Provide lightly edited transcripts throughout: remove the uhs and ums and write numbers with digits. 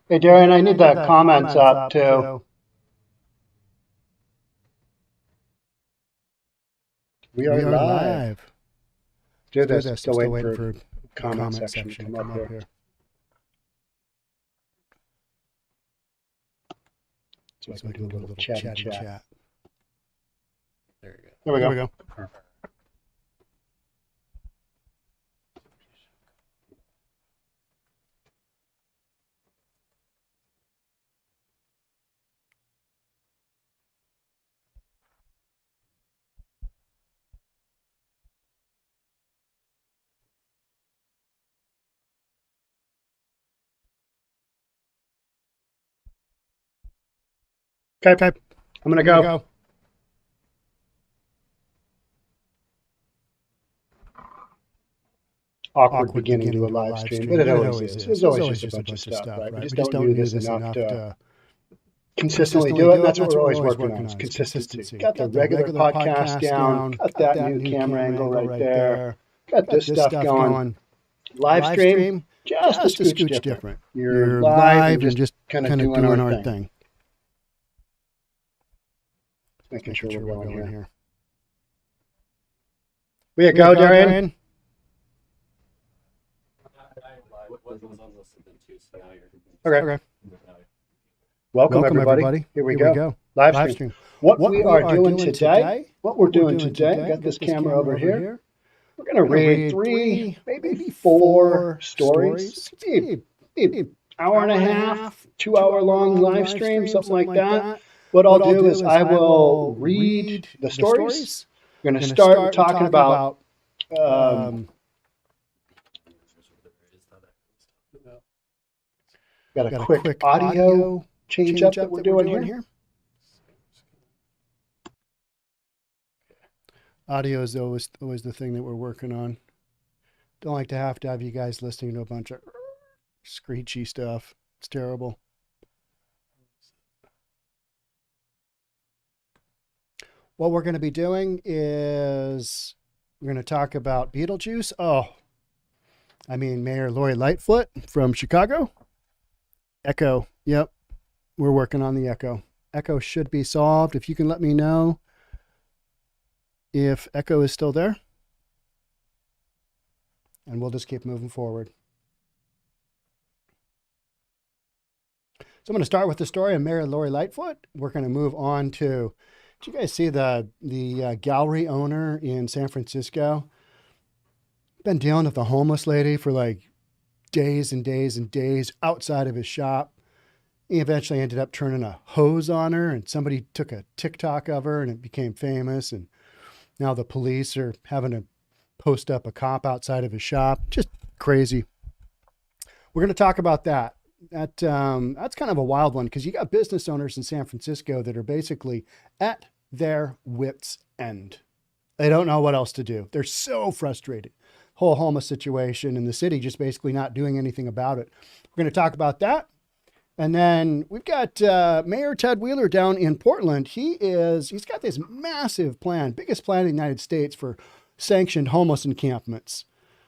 Hey, Darren, I need the comments up too. We We are are live. live. Do Let's do this. this. Still I'm still waiting waiting for for the the comment comment section to section come to up come up here. here. So I So can I do can a do a little little chatty chatty chat. chat. There we There go. we go. Perfect. Okay, Okay, I'm gonna I'm gonna go. go. Awkward Awkward beginning to beginning a to a live live stream, but stream, it but it always always is. is. There's There's always always just a just a bunch of bunch of stuff, stuff, right? We right? just We just don't don't do do this this enough enough to to consistently consistently do it, and do it. And that's what that's we're what we're always always working on working is on is consistency. consistency. Got the Got the regular regular podcast podcast down, down. got Got that that new new camera camera angle angle right right there, there. got Got this this stuff stuff going. going. Live Live stream, stream, just a just a scooch scooch different. different. You're You're live and live and just just kind of kind of doing our doing our thing. thing. Making Making sure sure we're we're going going here. here. Will you Here go, you go, Darian? Darian. Okay. Okay. Welcome, Welcome, everybody. everybody. Here we Here we go. go. Live Live stream. stream. What What we we are are doing doing today, today, what we're what we're doing doing today, today, got this got this camera over camera over here. here. We're going to We're going to read read three, maybe maybe four four stories. stories. Maybe Maybe hour and a half, 2 hour hour long long live live stream, stream, something something like like that. that. What I'll What I'll do is do is I I will will read read the the stories. stories. We're going We're to going to start with start with talking talking about about got a got a quick quick audio audio change up change that up we're that we're doing doing here. here. Audio is always the thing that we're working on. Don't like to have you guys listening to a bunch of screechy stuff. It's terrible. What we're going to be doing is we're going to talk about Beetlejuice. Mayor Lori Lightfoot from Chicago. Echo. Yep. We're working on the Echo. Echo should be solved. If you can let me know if Echo is still there. And we'll just keep moving forward. So I'm going to start with the story of Mayor Lori Lightfoot. We're going to move on to, did you guys see the gallery owner in San Francisco? Been dealing with a homeless lady for like days and days and days outside of his shop. He eventually ended up turning a hose on her, and somebody took a TikTok of her and it became famous. And now the police are having to post up a cop outside of his shop. Just crazy. We're going to talk about that. That's kind of a wild one because you got business owners in San Francisco that are basically at their wits' end. They don't know what else to do. They're so frustrated. Whole homeless situation in the city, just basically not doing anything about it. We're going to talk about that. And then we've got Mayor Ted Wheeler down in Portland. He's got this massive plan, biggest plan in the United States for sanctioned homeless encampments.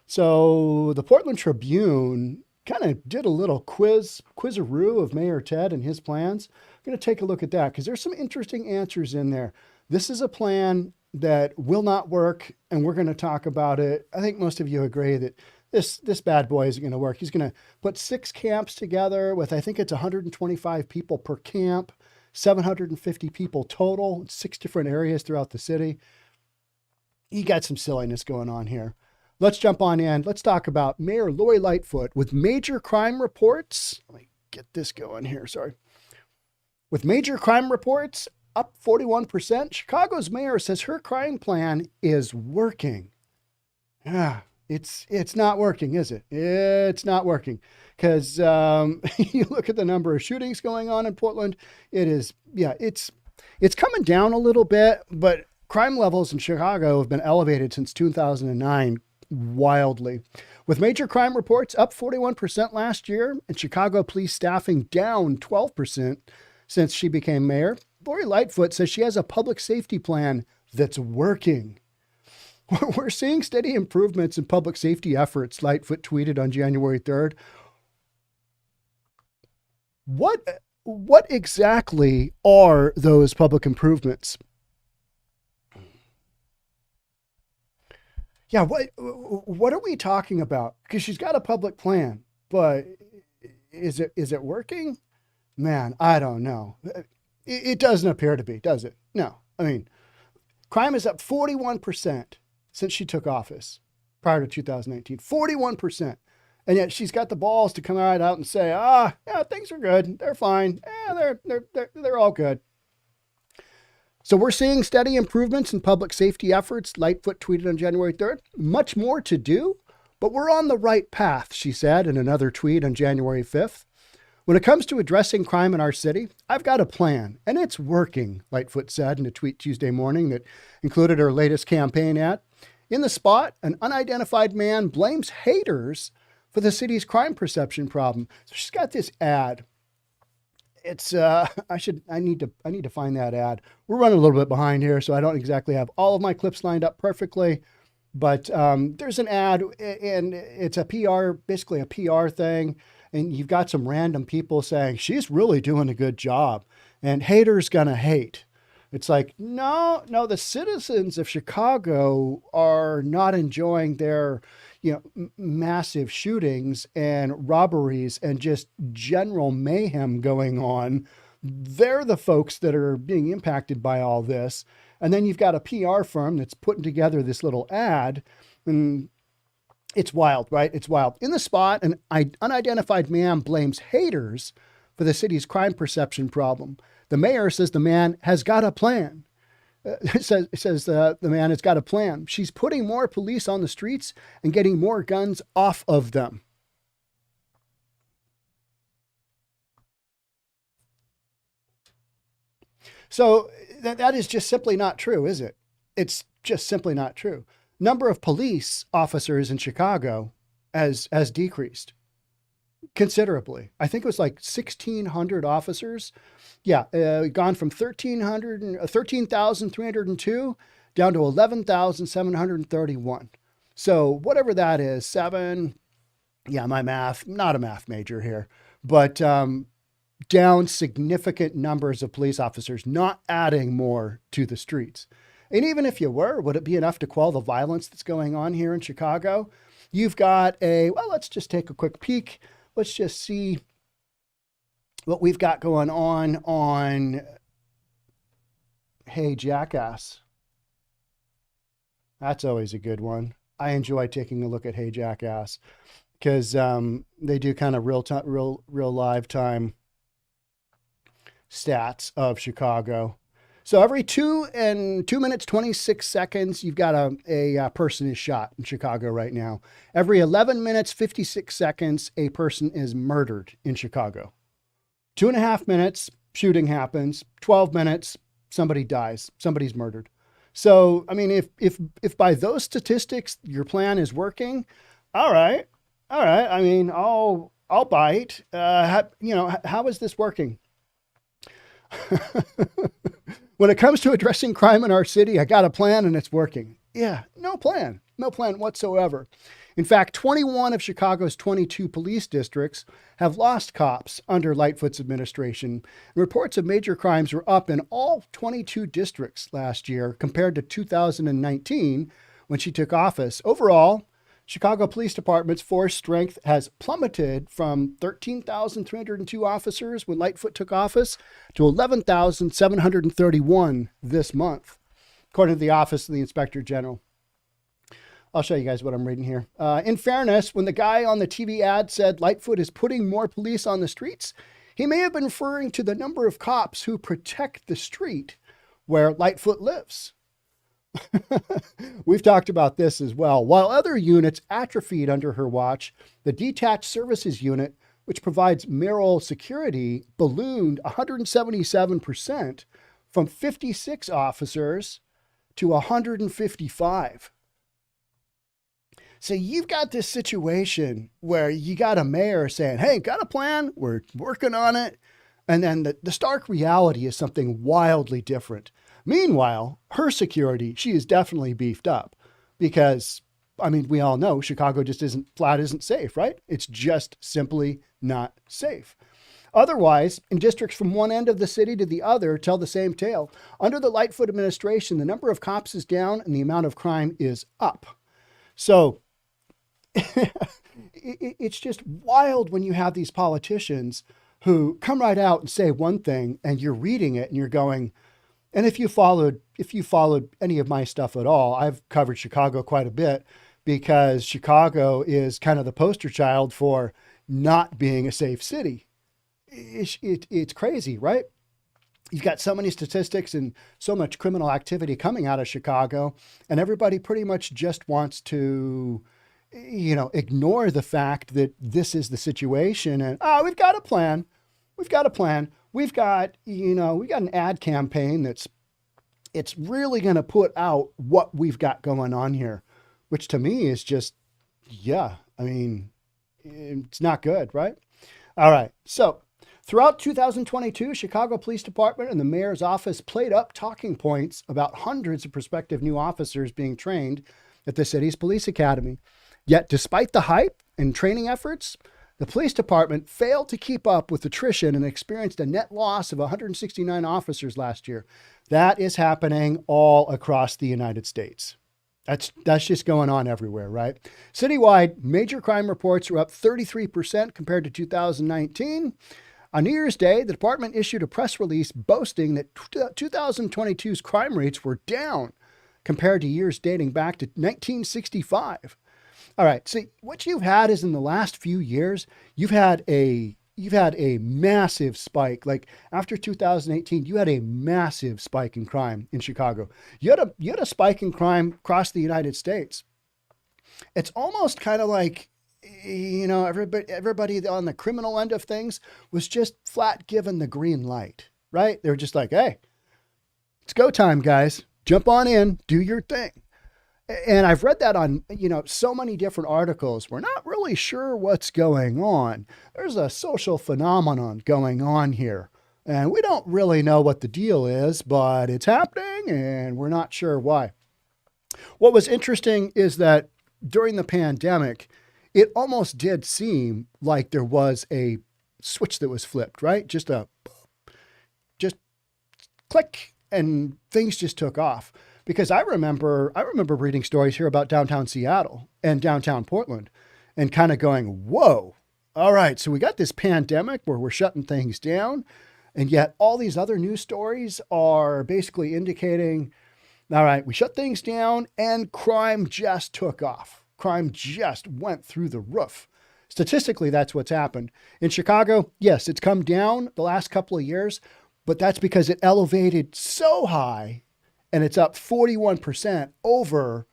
So the Portland Tribune kind of did a little quizaroo of Mayor Ted and his plans. I'm going to take a look at that because there's some interesting answers in there. This is a plan that will not work, and we're going to talk about it. I think most of you agree that this bad boy isn't going to work. He's going to put 6 camps together with, I think it's 125 people per camp, 750 people total, 6 different areas throughout the city. You got some silliness going on here. Let's jump on in. Let's talk about Mayor Lori Lightfoot with major crime reports. Let me get this going here. Sorry. With major crime reports up 41%, Chicago's mayor says her crime plan is working. Yeah, it's not working, is it? It's not working because you look at the number of shootings going on in Portland. It's coming down a little bit, but crime levels in Chicago have been elevated since 2009 wildly. With major crime reports up 41% last year and Chicago police staffing down 12% since she became mayor, Lori Lightfoot says she has a public safety plan that's working. We're seeing steady improvements in public safety efforts, Lightfoot tweeted on January 3rd. What exactly are those public improvements? Yeah, what are we talking about? Because she's got a public plan, but is it working? Man, I don't know. It doesn't appear to be, does it? No. I mean, crime is up 41% since she took office prior to 2019. 41%. And yet she's got the balls to come right out and say, yeah, things are good. They're fine. Yeah, they're all good. So we're seeing steady improvements in public safety efforts. Lightfoot tweeted on January 3rd. Much more to do, but we're on the right path, she said in another tweet on January 5th. When it comes to addressing crime in our city, I've got a plan, and it's working, Lightfoot said in a tweet Tuesday morning that included her latest campaign ad. In the spot, an unidentified man blames haters for the city's crime perception problem. So she's got this ad. It's I need to find that ad. We're running a little bit behind here, so I don't exactly have all of my clips lined up perfectly. But there's an ad, and it's a PR, basically a PR thing. And you've got some random people saying she's really doing a good job, and haters gonna hate. It's like, no, the citizens of Chicago are not enjoying their, massive shootings and robberies and just general mayhem going on. They're the folks that are being impacted by all this. And then you've got a PR firm that's putting together this little ad, and it's wild, right? It's wild. In the spot, an unidentified man blames haters for the city's crime perception problem. The mayor says the man has got a plan. The man has got a plan. She's putting more police on the streets and getting more guns off of them. So that is just simply not true, is it? It's just simply not true. Number of police officers in Chicago has decreased considerably. I think it was like 1,600 officers. Yeah, gone from 13,302 down to 11,731. So whatever that is, seven. Yeah, my math, not a math major here, but down significant numbers of police officers, not adding more to the streets. And even if you were, would it be enough to quell the violence that's going on here in Chicago? You've got let's just take a quick peek. Let's just see what we've got going on Hey Jackass. That's always a good one. I enjoy taking a look at Hey Jackass because they do kind of real live time stats of Chicago. So every 2 minutes, 26 seconds, you've got a person is shot in Chicago right now. Every 11 minutes, 56 seconds, a person is murdered in Chicago. 2.5 minutes, shooting happens. 12 minutes, somebody dies. Somebody's murdered. So, I mean, if by those statistics, your plan is working, all right. I mean, I'll bite. How is this working? When it comes to addressing crime in our city, I got a plan and it's working. Yeah, no plan whatsoever. In fact, 21 of Chicago's 22 police districts have lost cops under Lightfoot's administration. Reports of major crimes were up in all 22 districts last year compared to 2019 when she took office. Overall, Chicago Police Department's force strength has plummeted from 13,302 officers when Lightfoot took office to 11,731 this month, according to the Office of the Inspector General. I'll show you guys what I'm reading here. In fairness, when the guy on the TV ad said Lightfoot is putting more police on the streets, he may have been referring to the number of cops who protect the street where Lightfoot lives. We've talked about this as well. While other units atrophied under her watch, the Detached Services Unit, which provides mayoral security, ballooned 177% from 56 officers to 155. So you've got this situation where you got a mayor saying, hey, got a plan? We're working on it. And then the stark reality is something wildly different. Meanwhile, her security, she is definitely beefed up because, I mean, we all know Chicago just isn't safe, right? It's just simply not safe. Otherwise, in districts from one end of the city to the other tell the same tale. Under the Lightfoot administration, the number of cops is down and the amount of crime is up. So it's just wild when you have these politicians who come right out and say one thing and you're reading it and you're going, and if you followed any of my stuff at all, I've covered Chicago quite a bit because Chicago is kind of the poster child for not being a safe city. It's crazy, right? You've got so many statistics and so much criminal activity coming out of Chicago, and everybody pretty much just wants to, ignore the fact that this is the situation. And, we've got a plan. We've got a plan. We've got an ad campaign it's really going to put out what we've got going on here, which to me is just, it's not good, right? All right. So throughout 2022, Chicago Police Department and the mayor's office played up talking points about hundreds of prospective new officers being trained at the city's police academy. Yet, despite the hype and training efforts, the police department failed to keep up with attrition and experienced a net loss of 169 officers last year. That is happening all across the United States. That's just going on everywhere, right? Citywide, major crime reports are up 33% compared to 2019. On New Year's Day, the department issued a press release boasting that 2022's crime rates were down compared to years dating back to 1965. All right. See, what you've had is in the last few years, you've had a massive spike. Like after 2018, you had a massive spike in crime in Chicago. You had a spike in crime across the United States. It's almost kind of like, everybody on the criminal end of things was just flat given the green light, right? They were just like, hey, it's go time, guys. Jump on in, do your thing. And I've read that on, so many different articles. We're not really sure what's going on. There's a social phenomenon going on here. And we don't really know what the deal is, but it's happening and we're not sure why. What was interesting is that during the pandemic, it almost did seem like there was a switch that was flipped, right? Just click and things just took off. Because I remember reading stories here about downtown Seattle and downtown Portland and kind of going, whoa, all right, so we got this pandemic where we're shutting things down. And yet all these other news stories are basically indicating, all right, we shut things down and crime just took off. Crime just went through the roof. Statistically, that's what's happened. In Chicago, yes, it's come down the last couple of years, but that's because it elevated so high. And it's up 41% over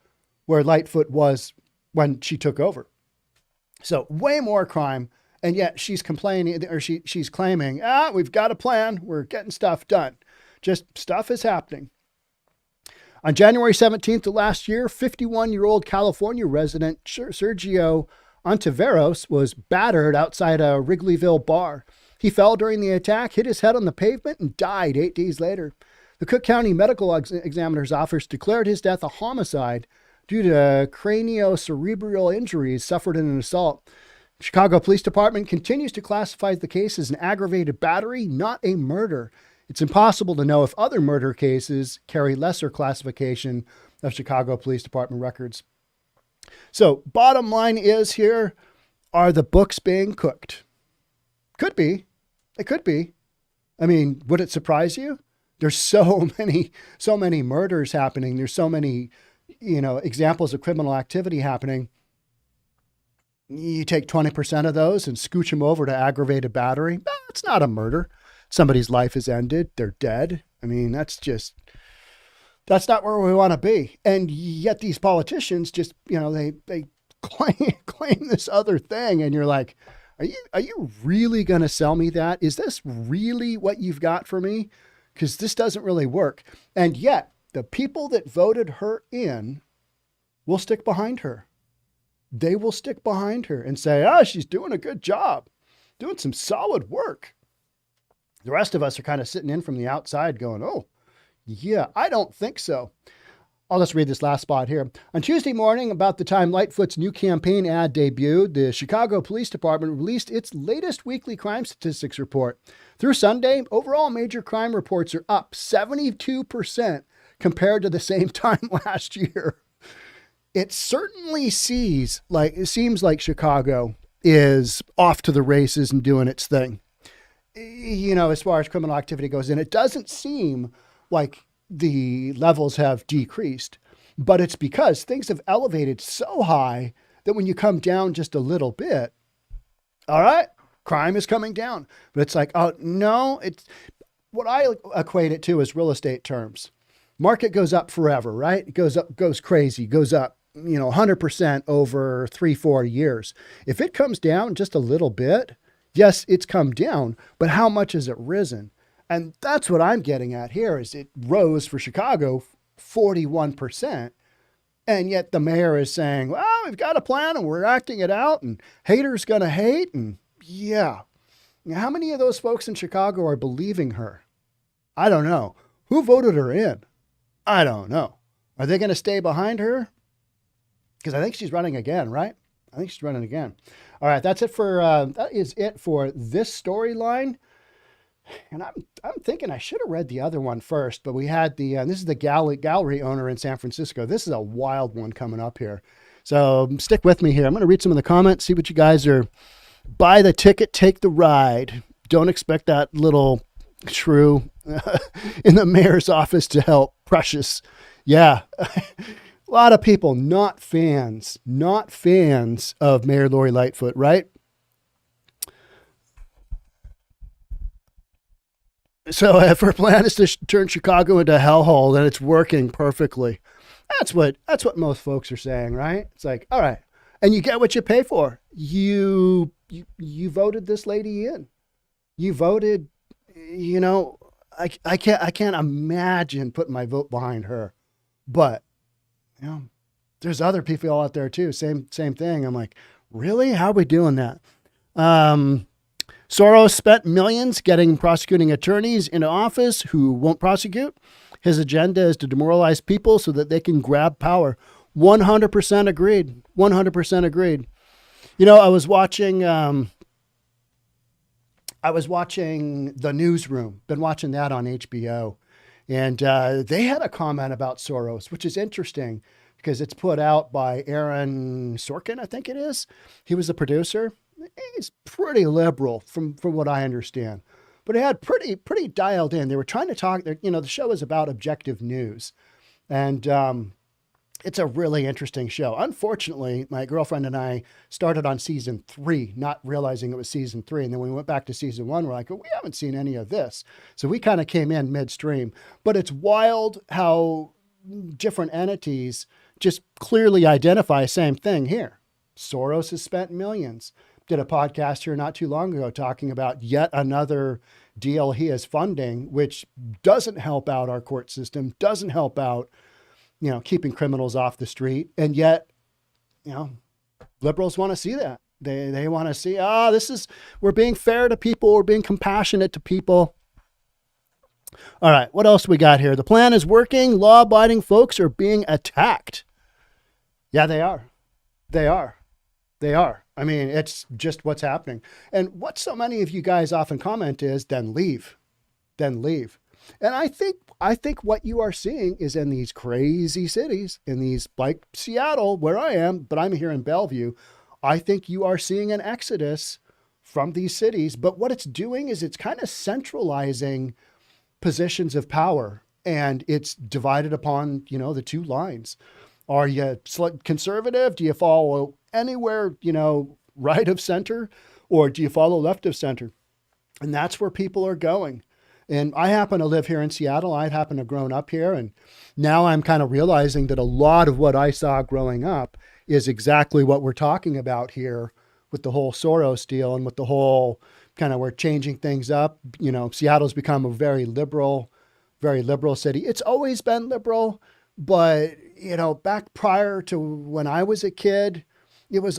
where Lightfoot was when she took over. So way more crime. And yet she's complaining, or she's claiming, we've got a plan. We're getting stuff done. Just stuff is happening. On January 17th of last year, 51-year-old California resident Sergio Ontiveros was battered outside a Wrigleyville bar. He fell during the attack, hit his head on the pavement, and died 8 days later. The Cook County Medical Examiner's Office declared his death a homicide due to craniocerebral injuries suffered in an assault. Chicago Police Department continues to classify the case as an aggravated battery, not a murder. It's impossible to know if other murder cases carry lesser classification of Chicago Police Department records. So, bottom line is here, are the books being cooked? Could be. It could be. I mean, would it surprise you? There's so many murders happening. There's so many, examples of criminal activity happening. You take 20% of those and scooch them over to aggravated battery. It's not a murder. Somebody's life is ended. They're dead. I mean, that's not where we want to be. And yet these politicians just, they claim this other thing. And you're like, are you really going to sell me that? Is this really what you've got for me? Because this doesn't really work. And yet, the people that voted her in will stick behind her. They will stick behind her and say, she's doing a good job, doing some solid work. The rest of us are kind of sitting in from the outside going, oh, yeah, I don't think so. I'll just read this last spot here. On Tuesday morning, about the time Lightfoot's new campaign ad debuted, the Chicago Police Department released its latest weekly crime statistics report. Through Sunday, overall major crime reports are up 72% compared to the same time last year. It certainly seems like Chicago is off to the races and doing its thing. As far as criminal activity goes, and it doesn't seem like the levels have decreased, but it's because things have elevated so high that when you come down just a little bit, all right, crime is coming down. But it's like, oh no, it's what I equate it to is real estate terms. Market goes up forever, right? It goes up, goes crazy, goes up, 100% over 3-4 years. If it comes down just a little bit, yes, it's come down, but how much has it risen? And that's what I'm getting at here is it rose for Chicago 41%. And yet the mayor is saying, well, we've got a plan and we're acting it out and haters going to hate. And yeah, now, how many of those folks in Chicago are believing her? I don't know. Who voted her in? I don't know. Are they going to stay behind her? Because I think she's running again, right? I think she's running again. All right, that is it for this storyline. And I'm thinking I should have read the other one first, but we had this is the gallery owner in San Francisco. This is a wild one coming up here. So stick with me here. I'm going to read some of the comments, see what you guys are. Buy the ticket, take the ride. Don't expect that little shrew in the mayor's office to help. Precious. Yeah. A lot of people not fans of Mayor Lori Lightfoot, right? So if her plan is to turn Chicago into a hellhole, then it's working perfectly. That's what most folks are saying, right? It's like, all right, and you get what you pay for. You voted this lady in. You voted. I can't imagine putting my vote behind her, but there's other people out there too. Same thing. I'm like, really? How are we doing that? Soros spent millions getting prosecuting attorneys into office who won't prosecute. His agenda is to demoralize people so that they can grab power. 100% agreed. 100% agreed. I was watching The Newsroom. Been watching that on HBO. And they had a comment about Soros, which is interesting because it's put out by Aaron Sorkin, I think it is. He was the producer. He's pretty liberal from what I understand, but he had pretty dialed in. They were trying to talk, the show is about objective news, and it's a really interesting show. Unfortunately, my girlfriend and I started on season 3, not realizing it was season 3. And then when we went back to season 1, we're like, well, we haven't seen any of this. So we kind of came in midstream, but it's wild how different entities just clearly identify same thing here. Soros has spent millions. Did a podcast here not too long ago talking about yet another deal he is funding, which doesn't help out our court system, doesn't help out, keeping criminals off the street. And yet, liberals want to see that. They want to see, we're being fair to people. We're being compassionate to people. All right. What else we got here? The plan is working. Law-abiding folks are being attacked. Yeah, they are. They are. I mean, it's just what's happening. And what so many of you guys often comment is, then leave. And I think what you are seeing is in these crazy cities, in these like Seattle, where I am, but I'm here in Bellevue. I think you are seeing an exodus from these cities. But what it's doing is it's kind of centralizing positions of power, and it's divided upon, the two lines. Are you conservative? Do you follow anywhere, right of center, or do you follow left of center? And that's where people are going. And I happen to live here in Seattle. I happen to have grown up here. And now I'm kind of realizing that a lot of what I saw growing up is exactly what we're talking about here with the whole Soros deal and with the whole kind of we're changing things up. Seattle's become a very liberal city. It's always been liberal, but back prior to when I was a kid, it was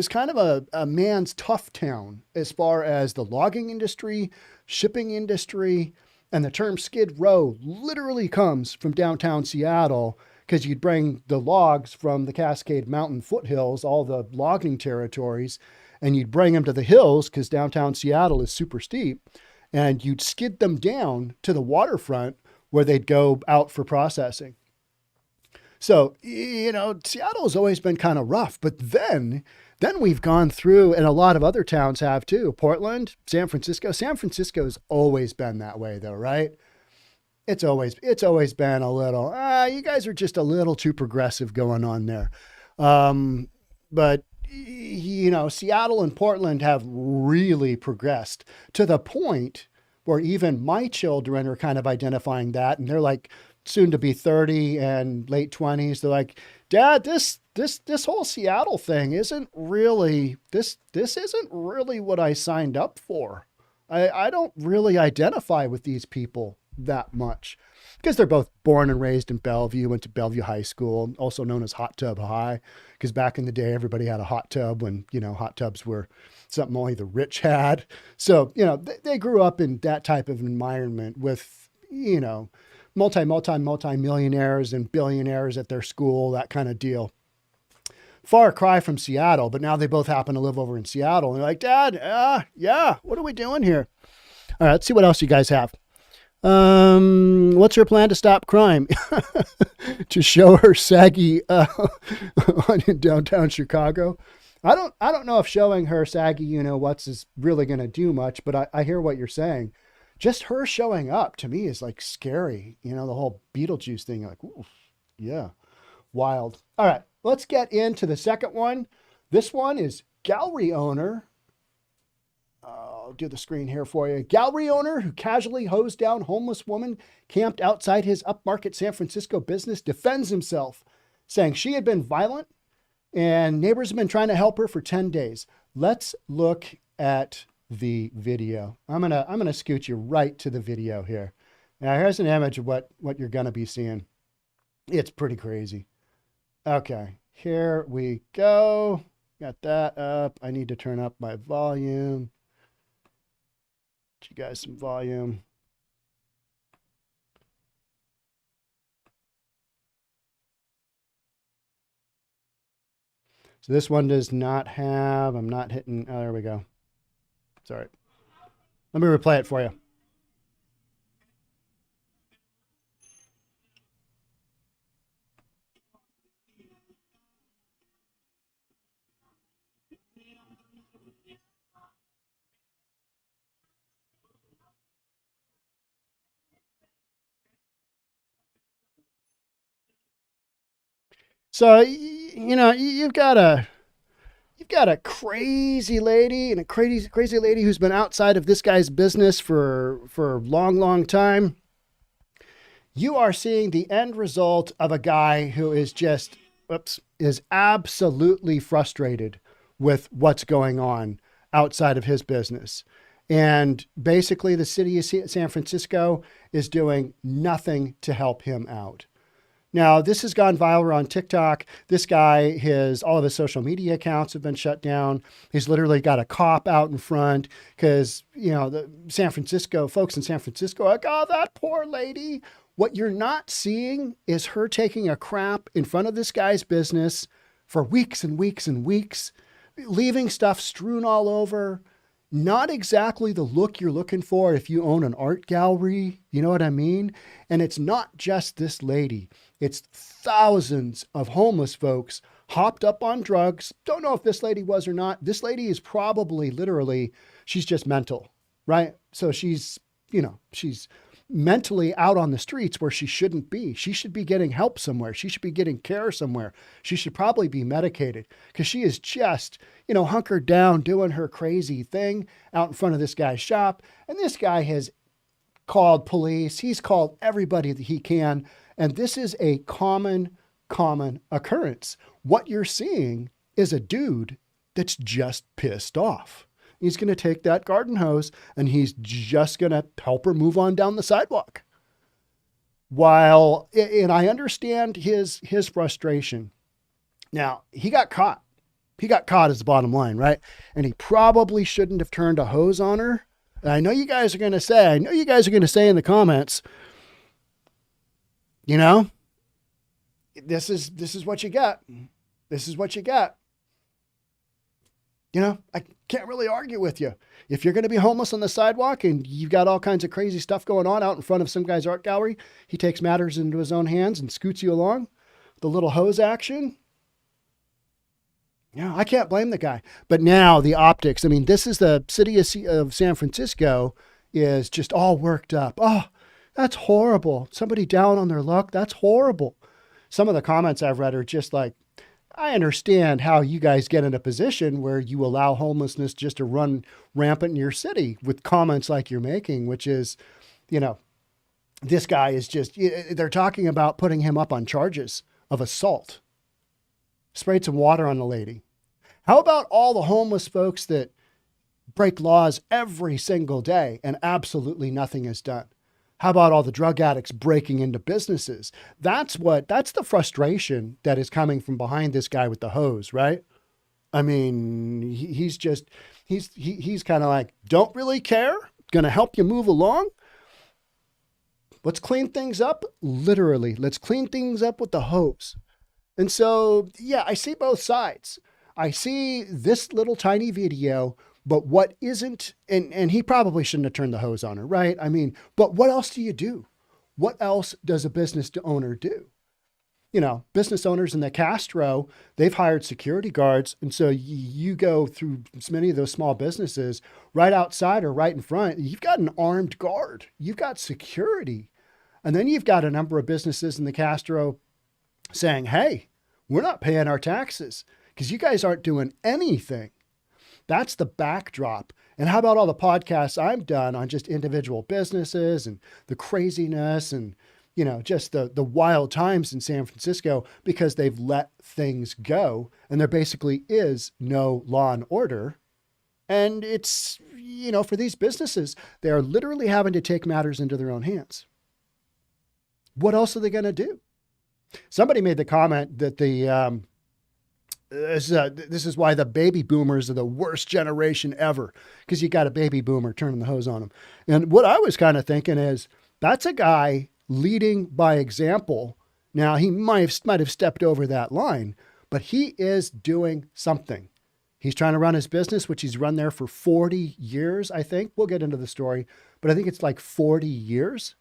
kind of a man's tough town as far as the logging industry, shipping industry, and the term Skid Row literally comes from downtown Seattle. because you'd bring the logs from the Cascade Mountain foothills, all the logging territories, and you'd bring them to the hills because downtown Seattle is super steep, and you'd skid them down to the waterfront where they'd go out for processing. So, Seattle has always been kind of rough, but then we've gone through, and a lot of other towns have too. Portland, San Francisco. San Francisco's always been that way though, right? It's always been a little, you guys are just a little too progressive going on there. But Seattle and Portland have really progressed to the point where even my children are kind of identifying that, and they're like soon to be 30 and late 20s. They're like, Dad, this whole Seattle thing isn't really, this isn't really what I signed up for. I don't really identify with these people that much, because they're both born and raised in Bellevue, went to Bellevue High School, also known as Hot Tub High, because back in the day, everybody had a hot tub when, hot tubs were something only the rich had. So, they grew up in that type of environment with, multi-millionaires and billionaires at their school, that kind of deal. Far cry from Seattle, but now they both happen to live over in Seattle. And they're like, Dad, yeah, what are we doing here? All right, let's see what else you guys have. What's her plan to stop crime? To show her saggy in downtown Chicago. I don't know if showing her saggy, what's is really going to do much, but I hear what you're saying. Just her showing up to me is like scary. The whole Beetlejuice thing, like, ooh, yeah, wild. All right, let's get into the second one. This one is gallery owner. I'll do the screen here for you. Gallery owner who casually hosed down homeless woman camped outside his upmarket San Francisco business defends himself, saying she had been violent and neighbors have been trying to help her for 10 days. Let's look at the video. I'm gonna scoot you right to the video here. Now here's an image of what you're gonna be seeing. It's pretty crazy. Okay, here we go. Got that up. I need to turn up my volume. Get you guys some volume. So this one does not have, I'm not hitting, oh, there we go. Sorry. Let me replay it for you. So, you've got a crazy lady, and a crazy lady who's been outside of this guy's business for a long time. You are seeing the end result of a guy who is just, is absolutely frustrated with what's going on outside of his business. And basically the city of San Francisco is doing nothing to help him out. Now, this has gone viral on TikTok. This guy, all of his social media accounts have been shut down. He's literally got a cop out in front because, the folks in San Francisco are like, oh, that poor lady. What you're not seeing is her taking a crap in front of this guy's business for weeks and weeks and weeks, leaving stuff strewn all over. Not exactly the look you're looking for if you own an art gallery. You know what I mean? And it's not just this lady. It's thousands of homeless folks hopped up on drugs. Don't know if this lady was or not. This lady is probably literally, she's just mental, right? So she's mentally out on the streets where she shouldn't be. She should be getting help somewhere. She should be getting care somewhere. She should probably be medicated because she is just, hunkered down doing her crazy thing out in front of this guy's shop. And this guy has called police. He's called everybody that he can. And this is a common occurrence. What you're seeing is a dude that's just pissed off. He's going to take that garden hose and he's just going to help her move on down the sidewalk. And I understand his frustration. Now, he got caught. He got caught is the bottom line, right? And he probably shouldn't have turned a hose on her. And I know you guys are going to say in the comments, this is what you got. This is what you got. You know, I can't really argue with you. If you're going to be homeless on the sidewalk and you've got all kinds of crazy stuff going on out in front of some guy's art gallery, he takes matters into his own hands and scoots you along. The little hose action. Yeah, I can't blame the guy. But now the optics. I mean, this is the city of San Francisco is just all worked up. Oh, that's horrible. Somebody down on their luck. That's horrible. Some of the comments I've read are just like, I understand how you guys get in a position where you allow homelessness just to run rampant in your city with comments like you're making, which is, you know, this guy is just, they're talking about putting him up on charges of assault. Sprayed some water on the lady. How about all the homeless folks that break laws every single day and absolutely nothing is done? How about all the drug addicts breaking into businesses? That's the frustration that is coming from behind this guy with the hose, right? I mean, he's kind of like, don't really care, going to help you move along. Let's clean things up. Literally, let's clean things up with the hose. And so, yeah, I see both sides. I see this little tiny video, but what isn't, and he probably shouldn't have turned the hose on her, right? I mean, but what else do you do? What else does a business owner do? You know, business owners in the Castro, they've hired security guards. And so you go through many of those small businesses right outside or right in front, you've got an armed guard, you've got security. And then you've got a number of businesses in the Castro saying, hey, we're not paying our taxes because you guys aren't doing anything. That's the backdrop. And how about all the podcasts I've done on just individual businesses and the craziness and, you know, just the wild times in San Francisco because they've let things go and there basically is no law and order. And it's, you know, for these businesses, they are literally having to take matters into their own hands. What else are they going to do? Somebody made the comment that this is why the baby boomers are the worst generation ever, because you got a baby boomer turning the hose on them. And what I was kind of thinking is that's a guy leading by example. Now, he might have stepped over that line, but he is doing something. He's trying to run his business, which he's run there for 40 years, I think. We'll get into the story, but I think it's like 40 years.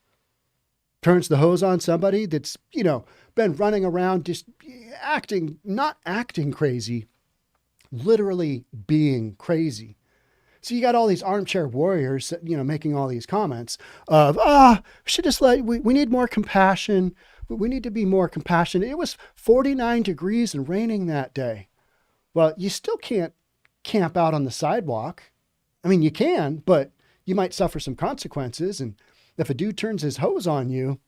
Turns the hose on somebody that's, you know, been running around just not acting crazy, literally being crazy. So you got all these armchair warriors, you know, making all these comments of, we should just we need more compassion. We need to be more compassionate. It was 49 degrees and raining that day. Well, you still can't camp out on the sidewalk. I mean, you can, but you might suffer some consequences. And if a dude turns his hose on you,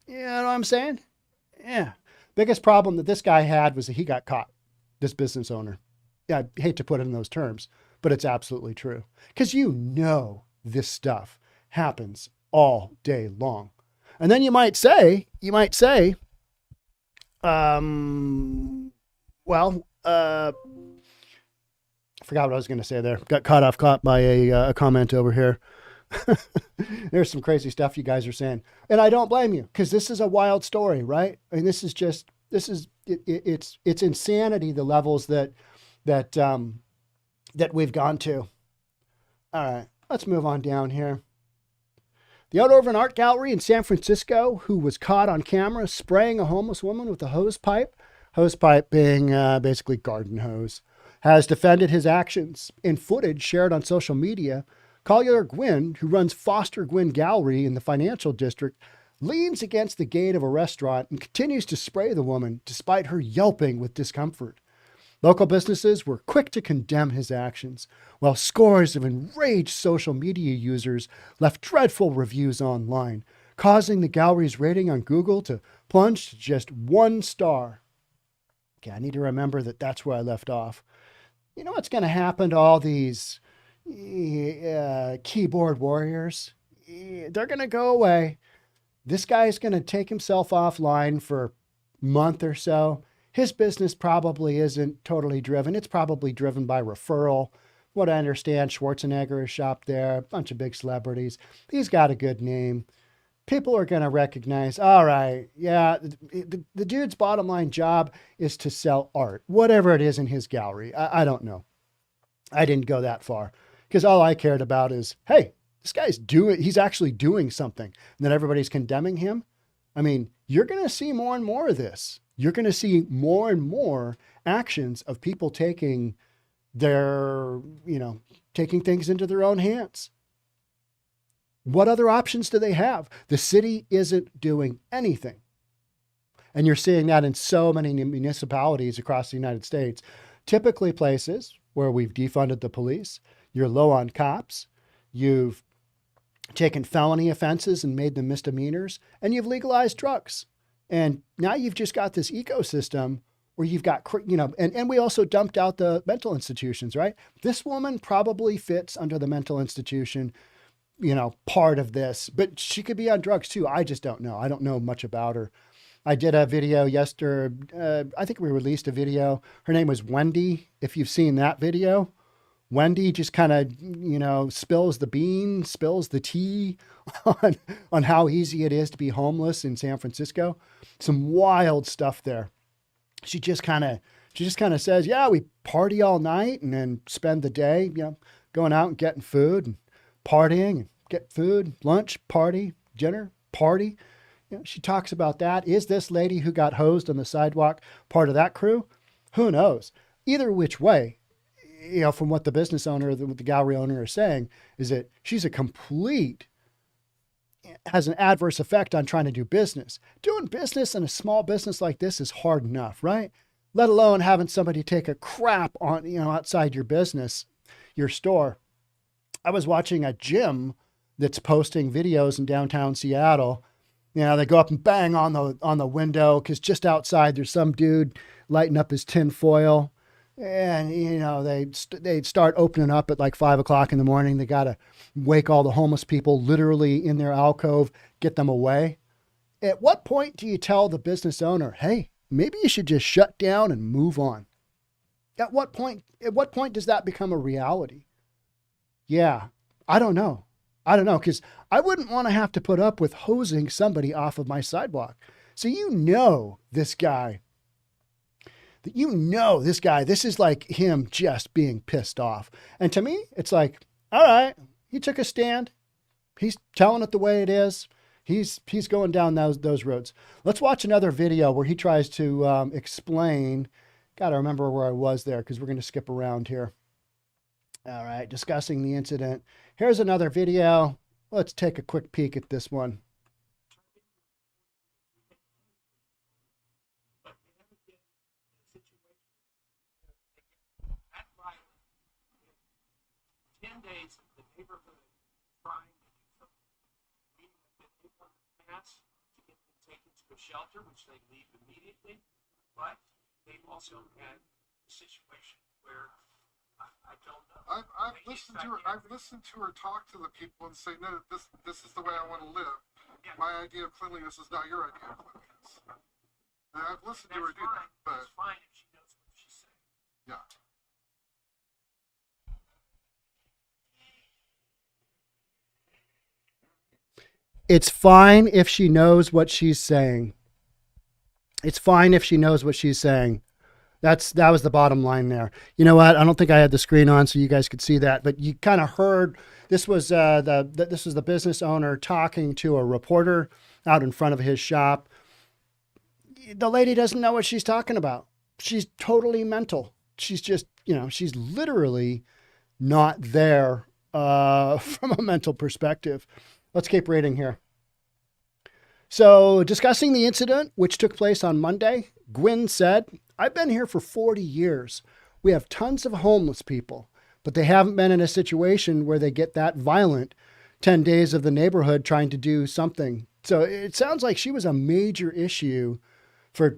you know what I'm saying? Yeah. Biggest problem that this guy had was that he got caught, this business owner. Yeah, I hate to put it in those terms, but it's absolutely true. Because you know this stuff happens all day long. And then you might say, I forgot what I was going to say there. Got caught by a comment over here. There's some crazy stuff you guys are saying. And I don't blame you because this is a wild story, right? I mean, it's insanity, the levels that we've gone to. All right, let's move on down here. The owner of an art gallery in San Francisco who was caught on camera spraying a homeless woman with a hose pipe being basically garden hose, has defended his actions. In footage shared on social media, Collier Gwynn, who runs Foster Gwynn Gallery in the financial district, leans against the gate of a restaurant and continues to spray the woman despite her yelping with discomfort. Local businesses were quick to condemn his actions, while scores of enraged social media users left dreadful reviews online, causing the gallery's rating on Google to plunge to just 1 star. Okay, I need to remember that that's where I left off. You know what's going to happen to all these keyboard warriors? They're going to go away. This guy's going to take himself offline for a month or so. His business probably isn't totally driven. It's probably driven by referral. What I understand, Schwarzenegger has shopped there, a bunch of big celebrities. He's got a good name. people are going to recognize, all right, yeah, the dude's bottom line job is to sell art, whatever it is in his gallery. I don't know. I didn't go that far because all I cared about is, hey, this guy's he's actually doing something. And then everybody's condemning him. I mean, you're going to see more and more of this. You're going to see more and more actions of people taking taking things into their own hands. What other options do they have? The city isn't doing anything. And you're seeing that in so many municipalities across the United States, typically places where we've defunded the police, you're low on cops, you've taken felony offenses and made them misdemeanors, and you've legalized drugs. And now you've just got this ecosystem where you've got, and we also dumped out the mental institutions, right? This woman probably fits under the mental institution, part of this, but she could be on drugs too. I just don't know. I don't know much about her. I did a video yesterday. I think we released a video. Her name was Wendy. If you've seen that video, Wendy just kind of, spills the tea on how easy it is to be homeless in San Francisco. Some wild stuff there. She just kind of says, yeah, we party all night and then spend the day, going out and getting food and partying and get food, lunch, party, dinner, party. She talks about that. Is this lady who got hosed on the sidewalk part of that crew? Who knows? Either which way, from what the business owner, the gallery owner is saying, is that she's has an adverse effect on trying to do business. Doing business in a small business like this is hard enough, right? Let alone having somebody take a crap on, outside your business, your store. I was watching a gym that's posting videos in downtown Seattle. They go up and bang on the window because just outside there's some dude lighting up his tin foil. And, they start opening up at like 5 o'clock in the morning. They got to wake all the homeless people literally in their alcove, get them away. At what point do you tell the business owner, hey, maybe you should just shut down and move on? At what point does that become a reality? Yeah, I don't know. Because I wouldn't want to have to put up with hosing somebody off of my sidewalk. So this guy, this is like him just being pissed off. And to me, it's like, all right, he took a stand. He's telling it the way it is. He's going down those roads. Let's watch another video where he tries to explain. Got to remember where I was there because we're going to skip around here. All right, discussing the incident. Here's another video. Let's take a quick peek at this one. The neighborhood trying to do something. We have been able to pass to get them taken to a shelter, which they leave immediately. But they've also had a situation where I don't know. I've listened to her talk to the people and say, no, this is the way I want to live. Yeah. My idea of cleanliness is not your idea of cleanliness. And I've listened to her do that, but it's fine if she knows what she's saying. Yeah. It's fine if she knows what she's saying. It's fine if she knows what she's saying. That was the bottom line there. You know what? I don't think I had the screen on so you guys could see that, but you kind of heard this was the business owner talking to a reporter out in front of his shop. The lady doesn't know what she's talking about. She's totally mental. She's just, she's literally not there from a mental perspective. Let's keep reading here. So, discussing the incident, which took place on Monday, Gwynn said, I've been here for 40 years. We have tons of homeless people, but they haven't been in a situation where they get that violent. 10 days of the neighborhood trying to do something. So it sounds like she was a major issue for,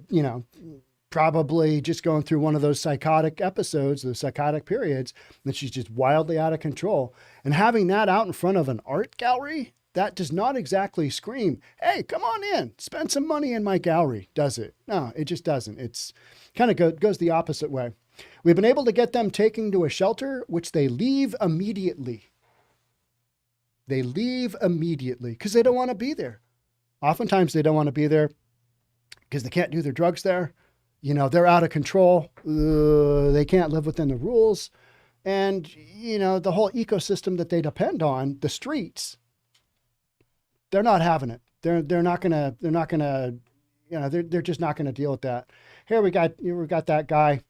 probably just going through one of those psychotic episodes, those psychotic periods, that she's just wildly out of control. And having that out in front of an art gallery, that does not exactly scream, hey, come on in, spend some money in my gallery, does it? No, it just doesn't. It's kind of goes the opposite way. We've been able to get them taken to a shelter, which they leave immediately. They leave immediately because they don't want to be there. Oftentimes they don't want to be there because they can't do their drugs there. You know, they're out of control. They can't live within the rules. And, you know, the whole ecosystem that they depend on, the streets, they're not having it. They're not gonna, you know, they're just not gonna deal with that. Here we got that guy.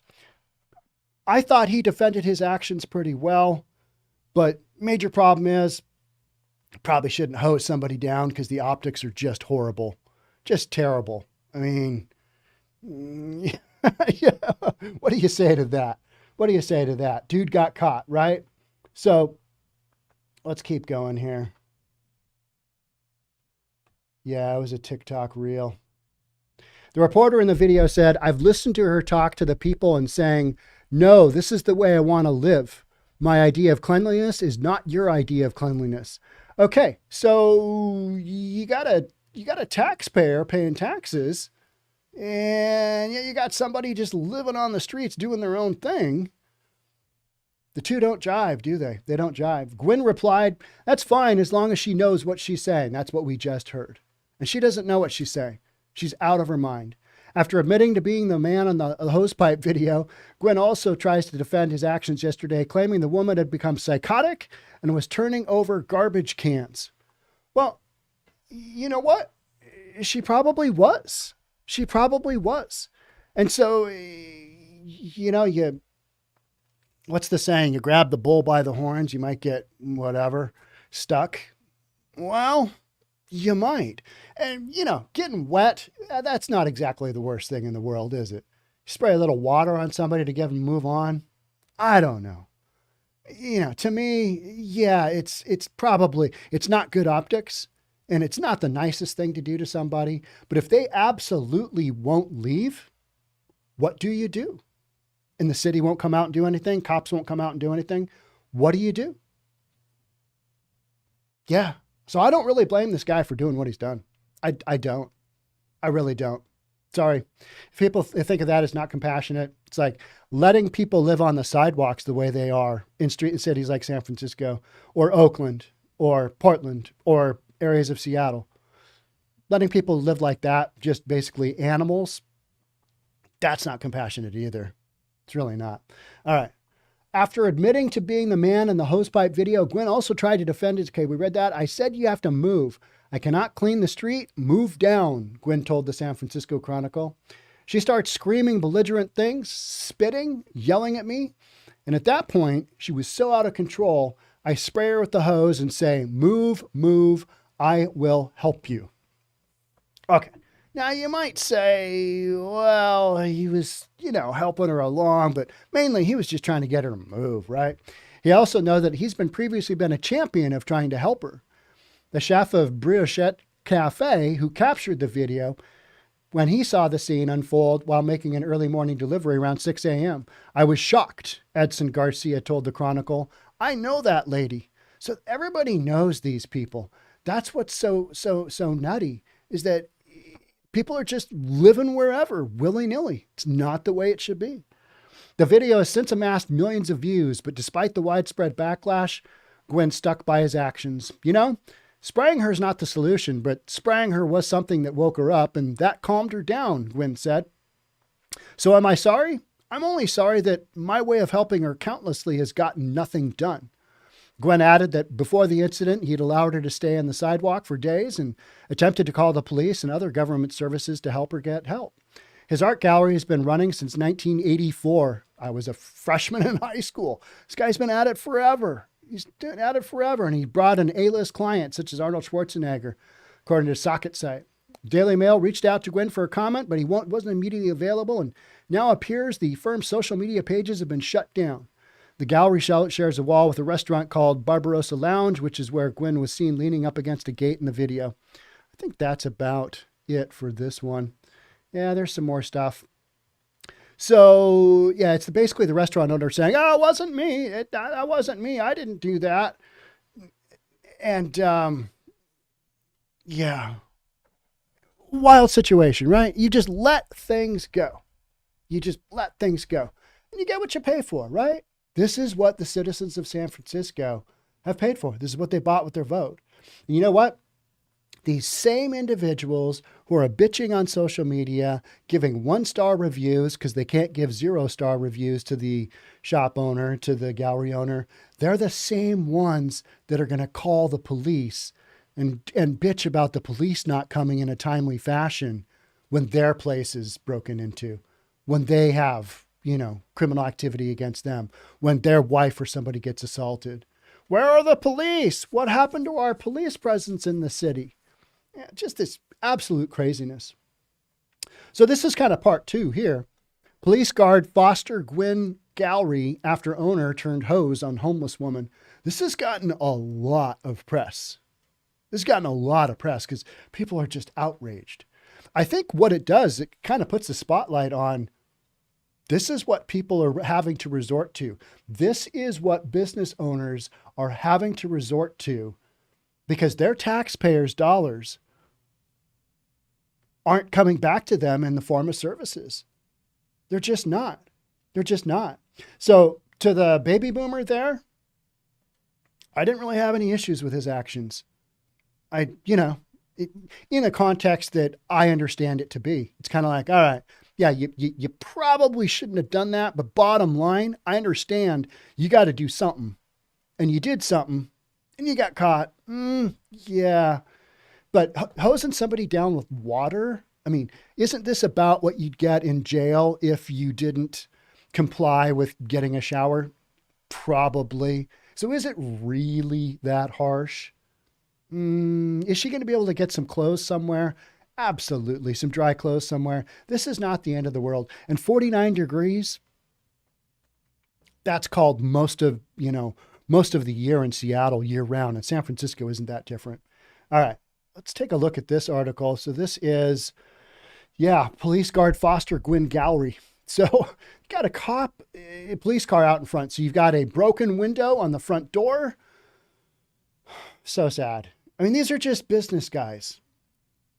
I thought he defended his actions pretty well, but major problem is probably shouldn't hose somebody down because the optics are just horrible, just terrible. I mean, yeah. What do you say to that? What do you say to that? Dude got caught, right? So let's keep going here. Yeah, it was a TikTok reel. The reporter in the video said, I've listened to her talk to the people and saying, no, this is the way I want to live. My idea of cleanliness is not your idea of cleanliness. Okay, so you got a taxpayer paying taxes, and yeah, you got somebody just living on the streets doing their own thing. The two don't jive, do they? They don't jive. Gwen replied, that's fine as long as she knows what she's saying. That's what we just heard. And she doesn't know what she's saying. She's out of her mind. After admitting to being the man on the hosepipe video, Gwen also tries to defend his actions yesterday, claiming the woman had become psychotic and was turning over garbage cans. Well, you know what? She probably was. She probably was. And so, you know, what's the saying? You grab the bull by the horns, you might get whatever, stuck. Well, you might. And, you know, getting wet, that's not exactly the worst thing in the world, is it? Spray a little water on somebody to get them to move on. I don't know. You know, to me, yeah, it's probably, it's not good optics and it's not the nicest thing to do to somebody. But if they absolutely won't leave, what do you do? And the city won't come out and do anything. Cops won't come out and do anything. What do you do? Yeah. So I don't really blame this guy for doing what he's done. I don't. I really don't. Sorry. If people think of that as not compassionate, it's like letting people live on the sidewalks the way they are in cities like San Francisco or Oakland or Portland or areas of Seattle. Letting people live like that, just basically animals, that's not compassionate either. It's really not. All right. After admitting to being the man in the hosepipe video, Gwen also tried to defend his. Okay, we read that. I said you have to move. I cannot clean the street. Move down, Gwen told the San Francisco Chronicle. She starts screaming belligerent things, spitting, yelling at me. And at that point, she was so out of control, I spray her with the hose and say, move, move. I will help you. Okay. Now, you might say, well, he was, you know, helping her along, but mainly he was just trying to get her to move, right? He also knows that he's previously been a champion of trying to help her. The chef of Briochette Cafe, who captured the video, when he saw the scene unfold while making an early morning delivery around 6 a.m., I was shocked, Edson Garcia told the Chronicle. I know that lady. So everybody knows these people. That's what's so nutty, is that people are just living wherever, willy-nilly. It's not the way it should be. The video has since amassed millions of views, but despite the widespread backlash, Gwen stuck by his actions. You know, spraying her is not the solution, but spraying her was something that woke her up, and that calmed her down, Gwen said. So am I sorry? I'm only sorry that my way of helping her countlessly has gotten nothing done. Gwen added that before the incident, he'd allowed her to stay on the sidewalk for days and attempted to call the police and other government services to help her get help. His art gallery has been running since 1984. I was a freshman in high school. This guy's been at it forever. He's been at it forever, and he brought an A-list client such as Arnold Schwarzenegger, according to his Socket site. Daily Mail reached out to Gwen for a comment, but he wasn't immediately available, and now appears the firm's social media pages have been shut down. The gallery shares a wall with a restaurant called Barbarossa Lounge, which is where Gwen was seen leaning up against a gate in the video. I think that's about it for this one. Yeah, there's some more stuff. So, yeah, it's basically the restaurant owner saying, oh, it wasn't me. That wasn't me. I didn't do that. And, yeah. Wild situation, right? You just let things go. You just let things go. And you get what you pay for, right? This is what the citizens of San Francisco have paid for. This is what they bought with their vote. And you know what? These same individuals who are bitching on social media, giving 1-star reviews because they can't give 0-star reviews to the shop owner, to the gallery owner. They're the same ones that are going to call the police and bitch about the police not coming in a timely fashion when their place is broken into, when they have, criminal activity against them, when their wife or somebody gets assaulted. Where are the police? What happened to our police presence in the city? Yeah, just this absolute craziness. So this is kind of part 2 here. Police guard Foster Gwynn Gallery after owner turned hose on homeless woman. This has gotten a lot of press. This has gotten a lot of press because people are just outraged. I think what it does, it kind of puts the spotlight on this is what people are having to resort to. This is what business owners are having to resort to because their taxpayers' dollars aren't coming back to them in the form of services. They're just not. They're just not. So to the baby boomer there, I didn't really have any issues with his actions. In a context that I understand it to be. It's kind of like, all right, yeah, you probably shouldn't have done that. But bottom line, I understand you got to do something. And you did something and you got caught. Yeah. But hosing somebody down with water, I mean, isn't this about what you'd get in jail if you didn't comply with getting a shower? Probably. So is it really that harsh? Is she going to be able to get some clothes somewhere? Absolutely. Some dry clothes somewhere. This is not the end of the world. And 49 degrees, that's called most of the year in Seattle year round. And San Francisco isn't that different. All right. Let's take a look at this article. So this is, police guard Foster Gwynn Gallery. So you got a police car out in front. So you've got a broken window on the front door. So sad. I mean, these are just business guys.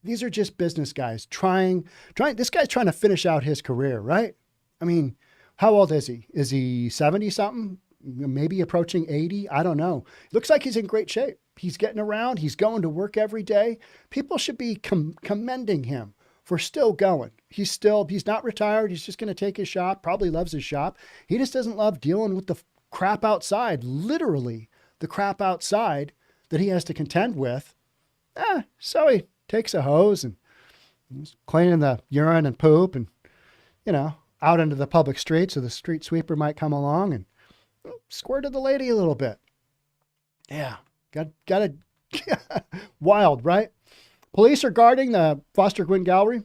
These are just business guys trying, this guy's trying to finish out his career, right? I mean, how old is he? Is he 70 something? Maybe approaching 80? I don't know. Looks like he's in great shape. He's getting around. He's going to work every day. People should be commending him for still going. He's not retired. He's just going to take his shop, probably loves his shop. He just doesn't love dealing with the crap outside, literally the crap outside that he has to contend with. So he takes a hose and he's cleaning the urine and poop and, out into the public street so the street sweeper might come along and squirted the lady a little bit. Yeah, got a wild, right? Police are guarding the Foster Gwynn Gallery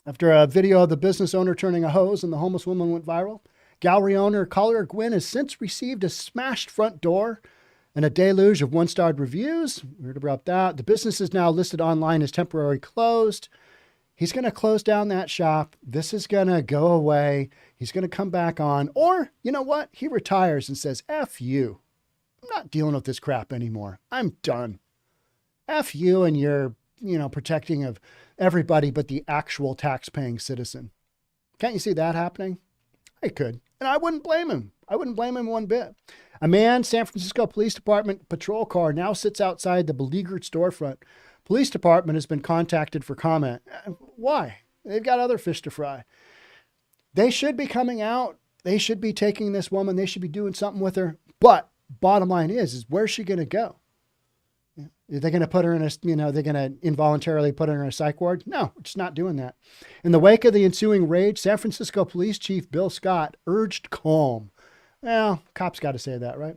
after a video of the business owner turning a hose and the homeless woman went viral. Gallery owner Collier Gwynn has since received a smashed front door and a deluge of 1-starred reviews. We heard about that. The business is now listed online as temporarily closed. He's going to close down that shop. This is going to go away. He's going to come back on. Or, you know what? He retires and says, F you. I'm not dealing with this crap anymore. I'm done. F you and your, protecting of everybody but the actual tax-paying citizen. Can't you see that happening? I could. And I wouldn't blame him. I wouldn't blame him one bit. A manned San Francisco Police Department patrol car now sits outside the beleaguered storefront. Police department has been contacted for comment. Why? They've got other fish to fry. They should be coming out. They should be taking this woman. They should be doing something with her. But bottom line is where's she going to go? Are they going to put her in they're going to involuntarily put her in a psych ward? No, we're just not doing that. In the wake of the ensuing rage, San Francisco Police Chief Bill Scott urged calm. Well, cops got to say that, right?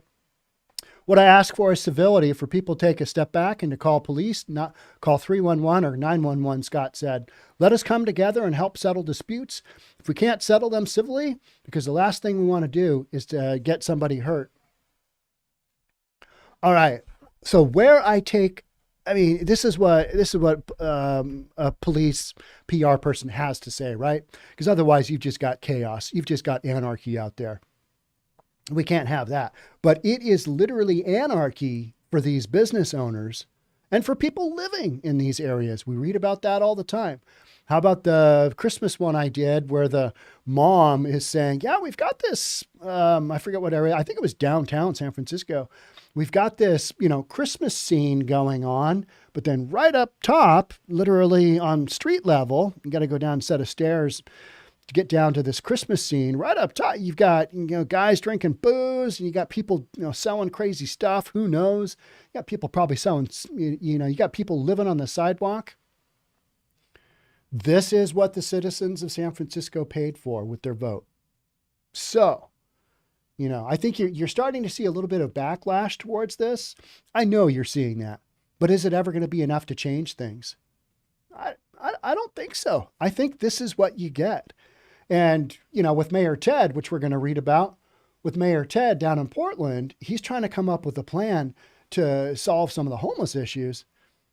What I ask for is civility for people to take a step back and to call police, not call 311 or 911, Scott said. Let us come together and help settle disputes. If we can't settle them civilly, because the last thing we want to do is to get somebody hurt. All right. So where I take, this is what a police PR person has to say, right? Because otherwise you've just got chaos. You've just got anarchy out there. We can't have that. But it is literally anarchy for these business owners and for people living in these areas. We read about that all the time. How about the Christmas one I did where the mom is saying, yeah, we've got this, I forget what area, I think it was downtown San Francisco. We've got this, Christmas scene going on, but then right up top, literally on street level, you got to go down a set of stairs to get down to this Christmas scene. Right up top, you've got, guys drinking booze, and you got people, selling crazy stuff. Who knows? You got people probably selling, you got people living on the sidewalk. This is what the citizens of San Francisco paid for with their vote. So, I think you're starting to see a little bit of backlash towards this. I know you're seeing that, but is it ever going to be enough to change things? I don't think so. I think this is what you get. And, with Mayor Ted, which we're going to read about, with Mayor Ted down in Portland, he's trying to come up with a plan to solve some of the homeless issues.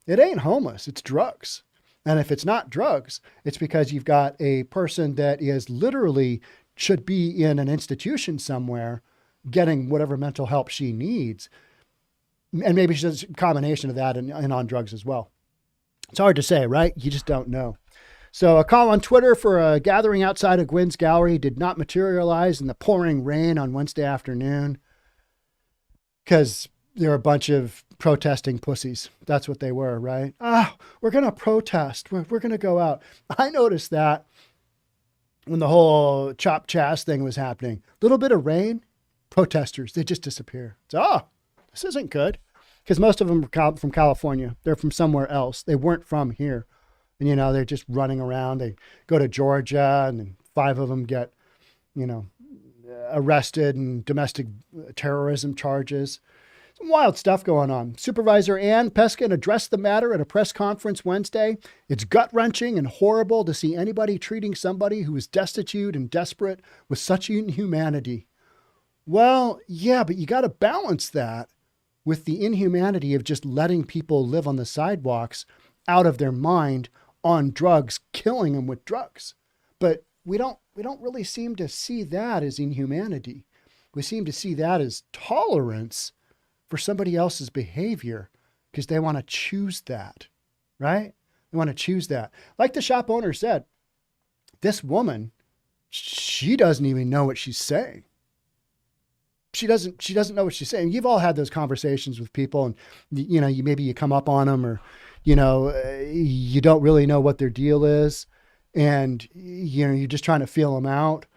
It ain't homeless, it's drugs. And if it's not drugs, it's because you've got a person that is literally should be in an institution somewhere getting whatever mental help she needs. And maybe she does a combination of that and on drugs as well. It's hard to say, right? You just don't know. So a call on Twitter for a gathering outside of Gwynn's Gallery did not materialize in the pouring rain on Wednesday afternoon because there were a bunch of protesting pussies. That's what they were, right? We're going to protest. We're going to go out. I noticed that when the whole Chop Chas thing was happening. Little bit of rain, protesters, they just disappear. So, this isn't good. Because most of them are from California. They're from somewhere else. They weren't from here. And, they're just running around. They go to Georgia, and then 5 of them get, arrested and domestic terrorism charges. Some wild stuff going on. Supervisor Ann Peskin addressed the matter at a press conference Wednesday. It's gut-wrenching and horrible to see anybody treating somebody who is destitute and desperate with such inhumanity. Well, yeah, but you got to balance that with the inhumanity of just letting people live on the sidewalks out of their mind on drugs, killing them with drugs. But we don't really seem to see that as inhumanity. We seem to see that as tolerance for somebody else's behavior because they want to choose that, right? They want to choose that. Like the shop owner said, this woman, she doesn't even know what she's saying. She doesn't know what she's saying. You've all had those conversations with people and, maybe you come up on them or, you don't really know what their deal is and, you're just trying to feel them out.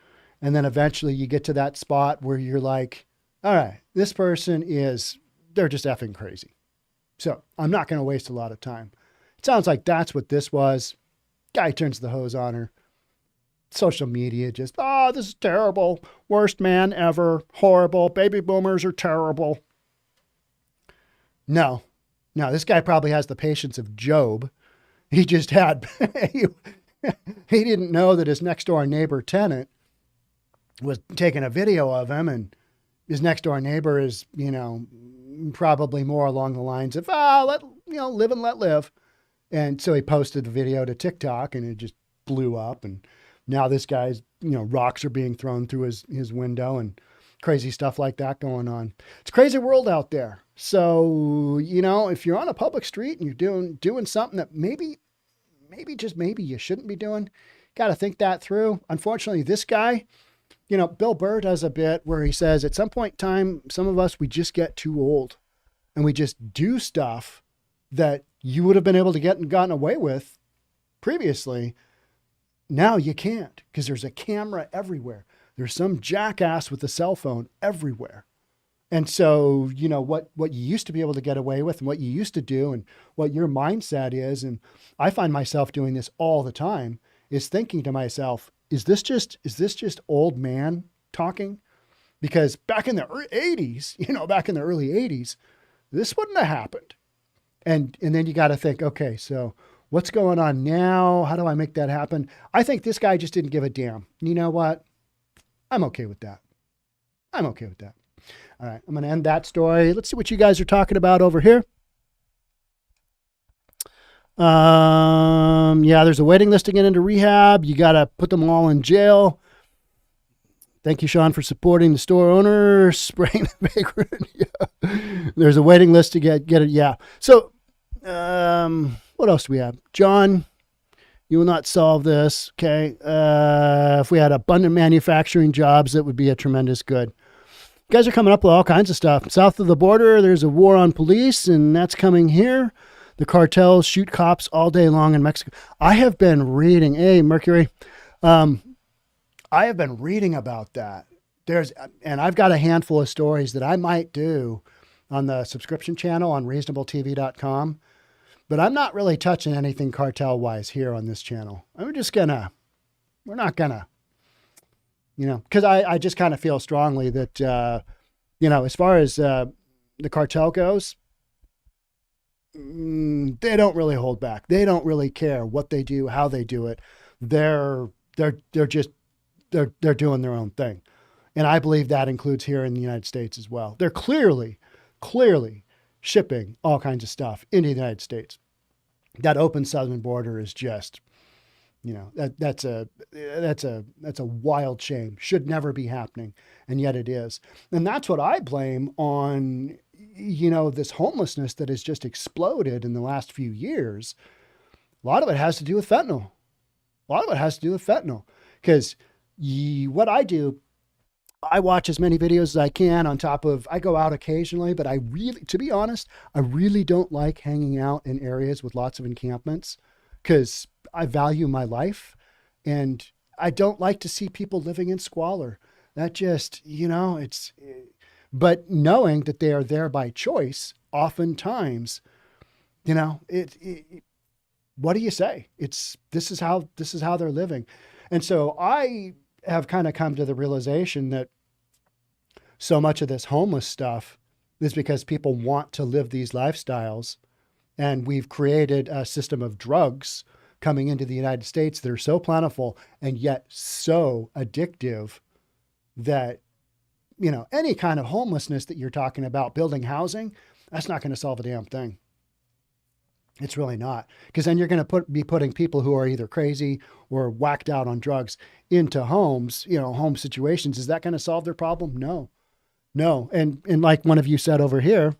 And then eventually you get to that spot where you're like, all right, this person they're just effing crazy. So I'm not going to waste a lot of time. It sounds like that's what this was. Guy turns the hose on her. Social media just, this is terrible. Worst man ever. Horrible. Baby boomers are terrible. No, this guy probably has the patience of Job. He just had, he didn't know that his next door neighbor tenant was taking a video of him and his next door neighbor is, probably more along the lines of, live and let live. And so he posted the video to TikTok and it just blew up. And now this guy's, rocks are being thrown through his window and crazy stuff like that going on. It's a crazy world out there. So, if you're on a public street and you're doing something that maybe you shouldn't be doing, got to think that through. Unfortunately, this guy, Bill Burr does a bit where he says at some point in time, some of us, we just get too old and we just do stuff that you would have been able to get and gotten away with previously. Now you can't because there's a camera everywhere. There's some jackass with a cell phone everywhere. And so, what you used to be able to get away with and what you used to do and what your mindset is. And I find myself doing this all the time is thinking to myself, is this just old man talking? Because back in the 80s, back in the early 80s, this wouldn't have happened. And then you got to think, okay, so what's going on now? How do I make that happen? I think this guy just didn't give a damn. You know what? I'm okay with that. All right, I'm going to end that story. Let's see what you guys are talking about over here. Yeah, there's a waiting list to get into rehab. You got to put them all in jail. Thank you, Sean, for supporting the store owner, spraying the vagrant. Yeah. There's a waiting list to get it. Yeah. So What else do we have? John, you will not solve this. Okay. If we had abundant manufacturing jobs, that would be a tremendous good. You guys are coming up with all kinds of stuff. South of the border, there's a war on police, and that's coming here. The cartels shoot cops all day long in Mexico. I have been reading, hey, Mercury, I have been reading about that. And I've got a handful of stories that I might do on the subscription channel on reasonabletv.com, but I'm not really touching anything cartel wise here on this channel. We're not gonna, because I just kind of feel strongly that, as far as the cartel goes, they don't really hold back. They don't really care what they do, how they do it. They're doing their own thing. And I believe that includes here in the United States as well. They're clearly shipping all kinds of stuff into the United States. That open southern border is just, that's a wild shame. Should never be happening. And yet it is. And that's what I blame on, this homelessness that has just exploded in the last few years. A lot of it has to do with fentanyl. Because what I do, I watch as many videos as I can on top of, I go out occasionally, but to be honest, I really don't like hanging out in areas with lots of encampments because I value my life and I don't like to see people living in squalor. That just, but knowing that they are there by choice, oftentimes, what do you say? This is how they're living. And so I have kind of come to the realization that so much of this homeless stuff is because people want to live these lifestyles. And we've created a system of drugs coming into the United States that are so plentiful and yet so addictive that, any kind of homelessness that you're talking about, building housing, that's not going to solve a damn thing. It's really not, because then you're going to be putting people who are either crazy or whacked out on drugs into homes, home situations. Is that going to solve their problem? No. And like one of you said over here,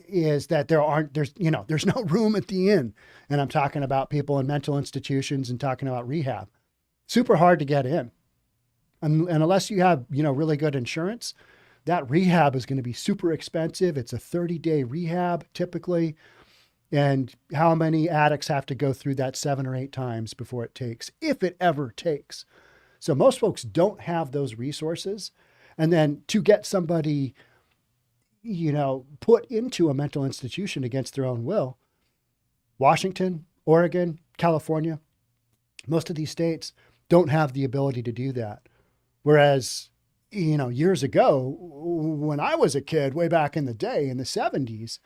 is that there's no room at the inn. And I'm talking about people in mental institutions and talking about rehab. Super hard to get in. And unless you have, really good insurance, that rehab is going to be super expensive. It's a 30-day rehab typically. And how many addicts have to go through that 7 or 8 times before it takes, if it ever takes. So most folks don't have those resources. And then to get somebody, put into a mental institution against their own will, Washington, Oregon, California, most of these states don't have the ability to do that. Whereas, years ago, when I was a kid, way back in the day, in the 70s,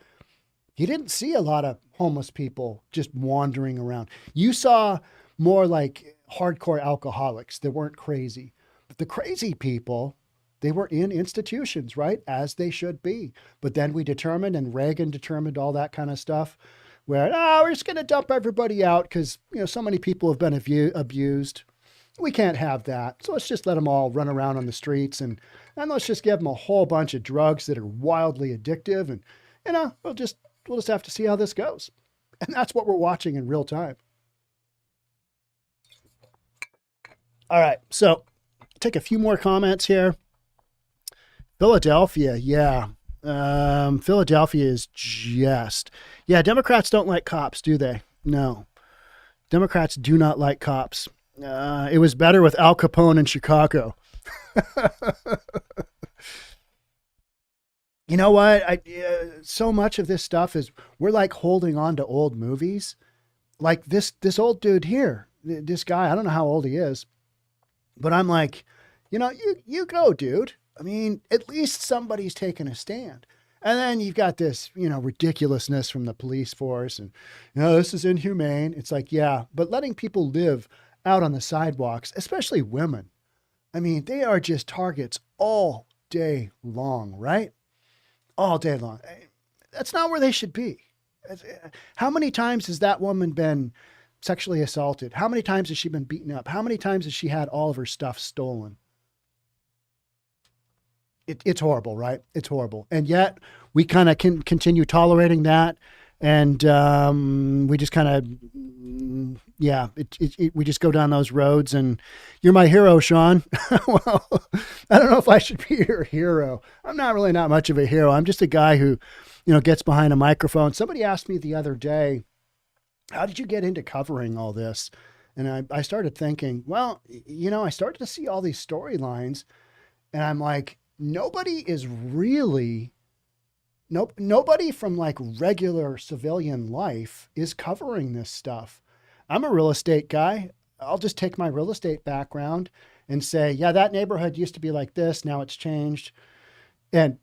you didn't see a lot of homeless people just wandering around. You saw more like hardcore alcoholics that weren't crazy. But the crazy people, they were in institutions, right? As they should be. But then we determined, and Reagan determined all that kind of stuff, where, we're just going to dump everybody out because, so many people have been abused. We can't have that. So let's just let them all run around on the streets and let's just give them a whole bunch of drugs that are wildly addictive. And, we'll just have to see how this goes. And that's what we're watching in real time. All right. So take a few more comments here. Philadelphia. Yeah. Philadelphia is just, Democrats don't like cops, do they? No. Democrats do not like cops. It was better with Al Capone in Chicago. You know what? So much of this stuff is we're like holding on to old movies. Like this old dude here, this guy, I don't know how old he is, but I'm like, you go, dude. I mean, at least somebody's taking a stand. And then you've got this, ridiculousness from the police force and, this is inhumane. It's like, yeah, but letting people live out on the sidewalks, especially women, I mean, they are just targets all day long, right? All day long. That's not where they should be. How many times has that woman been sexually assaulted? How many times has she been beaten up? How many times has she had all of her stuff stolen? it's horrible, right? It's horrible. And yet we kind of can continue tolerating that. And we just kind of, we just go down those roads. And you're my hero, Sean. Well, I don't know if I should be your hero. I'm not much of a hero. I'm just a guy who, gets behind a microphone. Somebody asked me the other day, how did you get into covering all this? And I started thinking, well, I started to see all these storylines, and I'm like, nobody from like regular civilian life is covering this stuff. I'm a real estate guy. I'll just take my real estate background and say, yeah, that neighborhood used to be like this. Now it's changed. And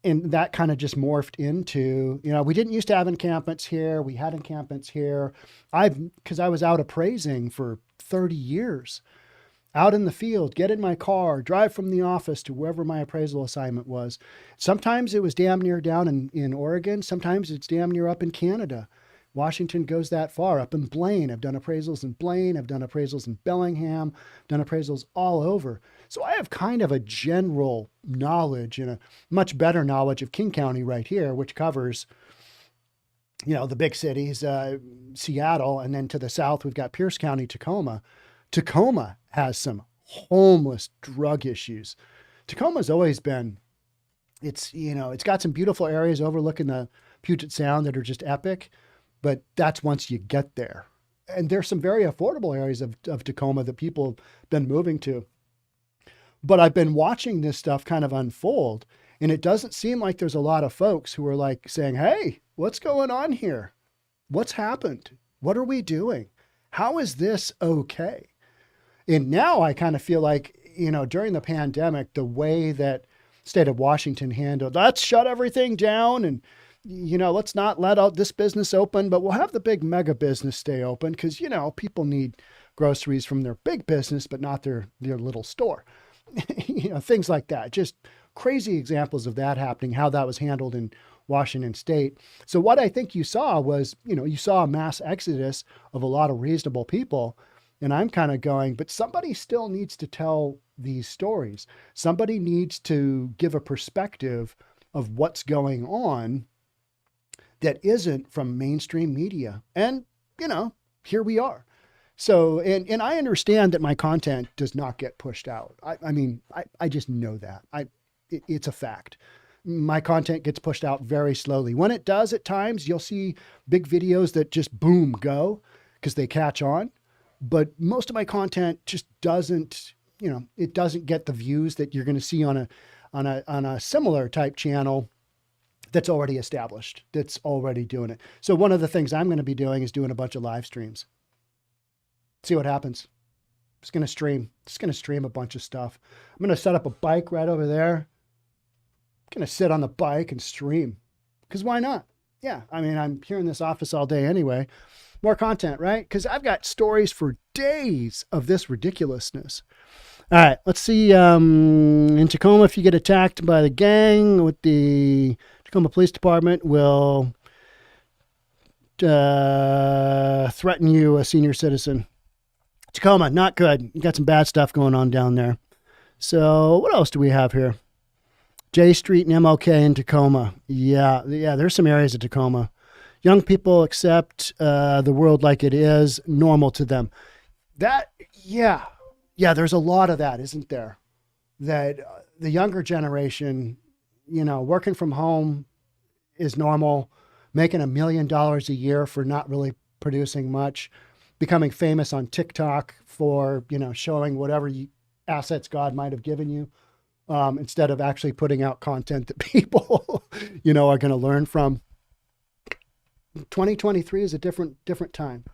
that kind of just morphed into, we didn't used to have encampments here. We had encampments here. Because I was out appraising for 30 years, out in the field, get in my car, drive from the office to wherever my appraisal assignment was. Sometimes it was damn near down in Oregon. Sometimes it's damn near up in Canada. Washington goes that far. Up in Blaine, I've done appraisals in Blaine. I've done appraisals in Bellingham, done appraisals all over. So I have kind of a general knowledge and a much better knowledge of King County right here, which covers, the big cities, Seattle, and then to the south, we've got Pierce County, Tacoma. Tacoma has some homeless drug issues. Tacoma's always been, it's got some beautiful areas overlooking the Puget Sound that are just epic, but that's once you get there. And there's some very affordable areas of Tacoma that people have been moving to. But I've been watching this stuff kind of unfold, and it doesn't seem like there's a lot of folks who are like saying, hey, what's going on here? What's happened? What are we doing? How is this okay? And now I kind of feel like, during the pandemic, the way that state of Washington handled, let's shut everything down and, let's not let out this business open, but we'll have the big mega business stay open because, people need groceries from their big business, but not their little store. Things like that. Just crazy examples of that happening, how that was handled in Washington state. So what I think you saw was, you saw a mass exodus of a lot of reasonable people. And I'm kind of going, but somebody still needs to tell these stories. Somebody needs to give a perspective of what's going on that isn't from mainstream media. And, here we are. So, and I understand that my content does not get pushed out. I just know that. It's a fact. My content gets pushed out very slowly. When it does at times, you'll see big videos that just boom, go because they catch on. But most of my content just doesn't, it doesn't get the views that you're going to see on a similar type channel that's already established, that's already doing it. So one of the things I'm going to be doing is doing a bunch of live streams. See what happens. Just going to stream a bunch of stuff. I'm going to set up a bike right over there. I'm going to sit on the bike and stream because why not? Yeah. I'm here in this office all day anyway. More content, right? Because I've got stories for days of this ridiculousness. All right, let's see. In Tacoma, if you get attacked by the gang, with the Tacoma Police Department will threaten you, a senior citizen. Tacoma, not good. You got some bad stuff going on down there. So what else do we have here? J Street and MLK in Tacoma. Yeah, there's some areas of Tacoma. Young people accept the world like it is, normal to them. There's a lot of that, isn't there? That the younger generation, working from home is normal, making $1 million a year for not really producing much, becoming famous on TikTok for, showing whatever assets God might have given you, instead of actually putting out content that people, are going to learn from. 2023 is a different time.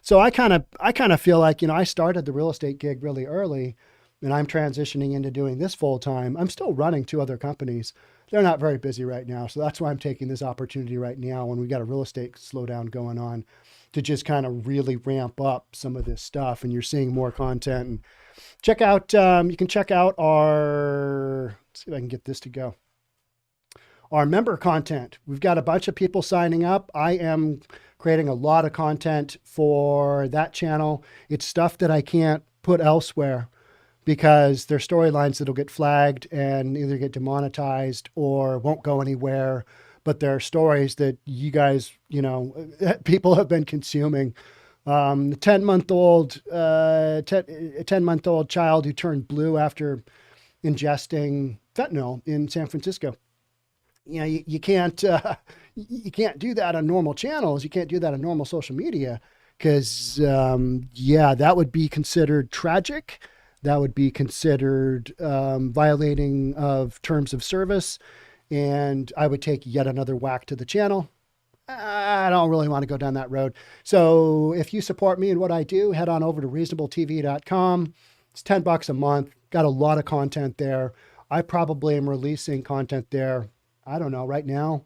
So I kind of feel like, I started the real estate gig really early and I'm transitioning into doing this full time. I'm still running 2 other companies. They're not very busy right now. So that's why I'm taking this opportunity right now when we got a real estate slowdown going on to just kind of really ramp up some of this stuff. And you're seeing more content. And check out, you can check out our, let's see if I can get this to go. Our member content. We've got a bunch of people signing up. I am creating a lot of content for that channel. It's stuff that I can't put elsewhere because they're storylines that'll get flagged and either get demonetized or won't go anywhere. But they're stories that you guys, people have been consuming. The 10-month-old child who turned blue after ingesting fentanyl in San Francisco. You can't do that on normal channels. You can't do that on normal social media because, that would be considered tragic. That would be considered violating of terms of service. And I would take yet another whack to the channel. I don't really want to go down that road. So if you support me and what I do, head on over to reasonabletv.com. It's $10 a month. Got a lot of content there. I probably am releasing content there, I don't know, right now,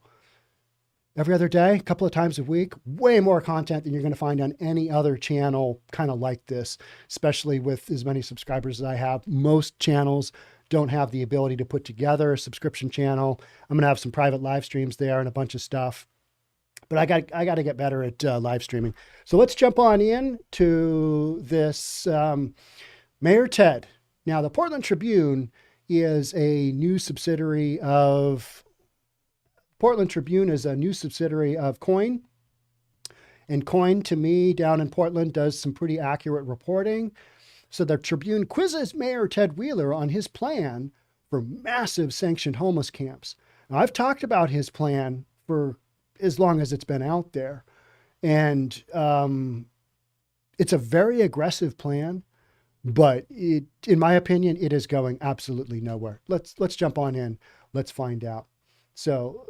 every other day, a couple of times a week. Way more content than you're going to find on any other channel kind of like this, especially with as many subscribers as I have. Most channels don't have the ability to put together a subscription channel. I'm going to have some private live streams there and a bunch of stuff. But I got to get better at live streaming. So let's jump on in to this Mayor Ted. Now, the Portland Tribune is a news subsidiary of Coin. And Coin, to me, down in Portland, does some pretty accurate reporting. So the Tribune quizzes Mayor Ted Wheeler on his plan for massive sanctioned homeless camps. Now, I've talked about his plan for as long as it's been out there. And it's a very aggressive plan, but in my opinion, it is going absolutely nowhere. Let's jump on in. Let's find out. So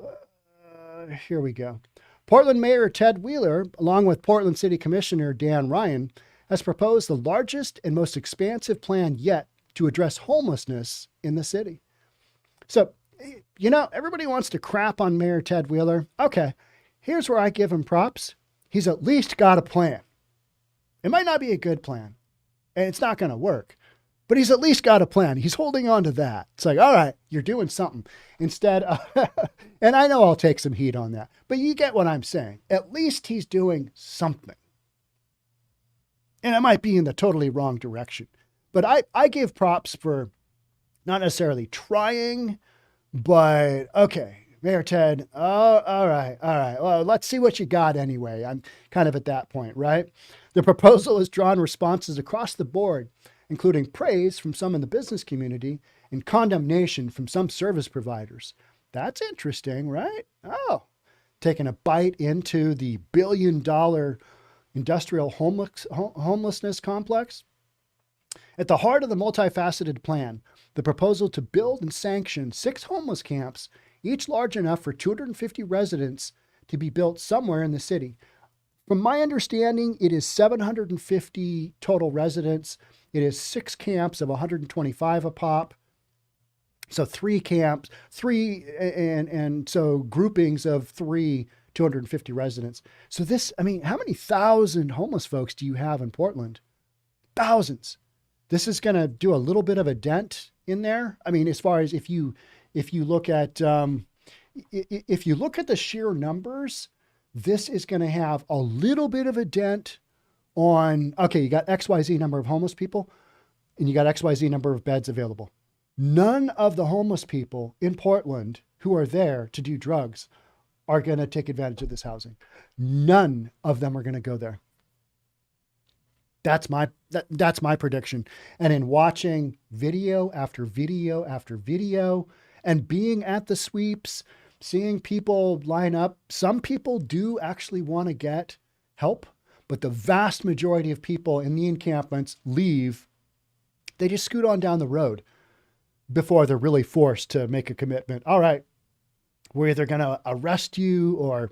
here we go. Portland Mayor Ted Wheeler, along with Portland City Commissioner Dan Ryan, has proposed the largest and most expansive plan yet to address homelessness in the city. So, everybody wants to crap on Mayor Ted Wheeler. Okay, here's where I give him props. He's at least got a plan. It might not be a good plan, and it's not going to work, but he's at least got a plan. He's holding on to that. It's like, all right, you're doing something. Instead, and I know I'll take some heat on that, but you get what I'm saying. At least he's doing something. And it might be in the totally wrong direction. But I give props for not necessarily trying, but okay, Mayor Ted, all right. Well, let's see what you got anyway. I'm kind of at that point, right? The proposal has drawn responses across the board, including praise from some in the business community and condemnation from some service providers. That's interesting, right? Oh, taking a bite into the billion-dollar industrial homelessness complex. At the heart of the multifaceted plan, the proposal to build and sanction 6 homeless camps, each large enough for 250 residents to be built somewhere in the city. From my understanding, it is 750 total residents. It is 6 camps of 125 a pop. So 3 camps, and so groupings of 3, 250 residents. So this, how many thousand homeless folks do you have in Portland? Thousands. This is going to do a little bit of a dent in there. As far as if you look at the sheer numbers, this is going to have a little bit of a dent on, okay, you got XYZ number of homeless people and you got XYZ number of beds available. None of the homeless people in Portland who are there to do drugs are going to take advantage of this housing. None of them are going to go there. That's my prediction. And in watching video after video after video and being at the sweeps, seeing people line up, some people do actually want to get help, but the vast majority of people in the encampments leave. They just scoot on down the road before they're really forced to make a commitment. All right, we're either going to arrest you or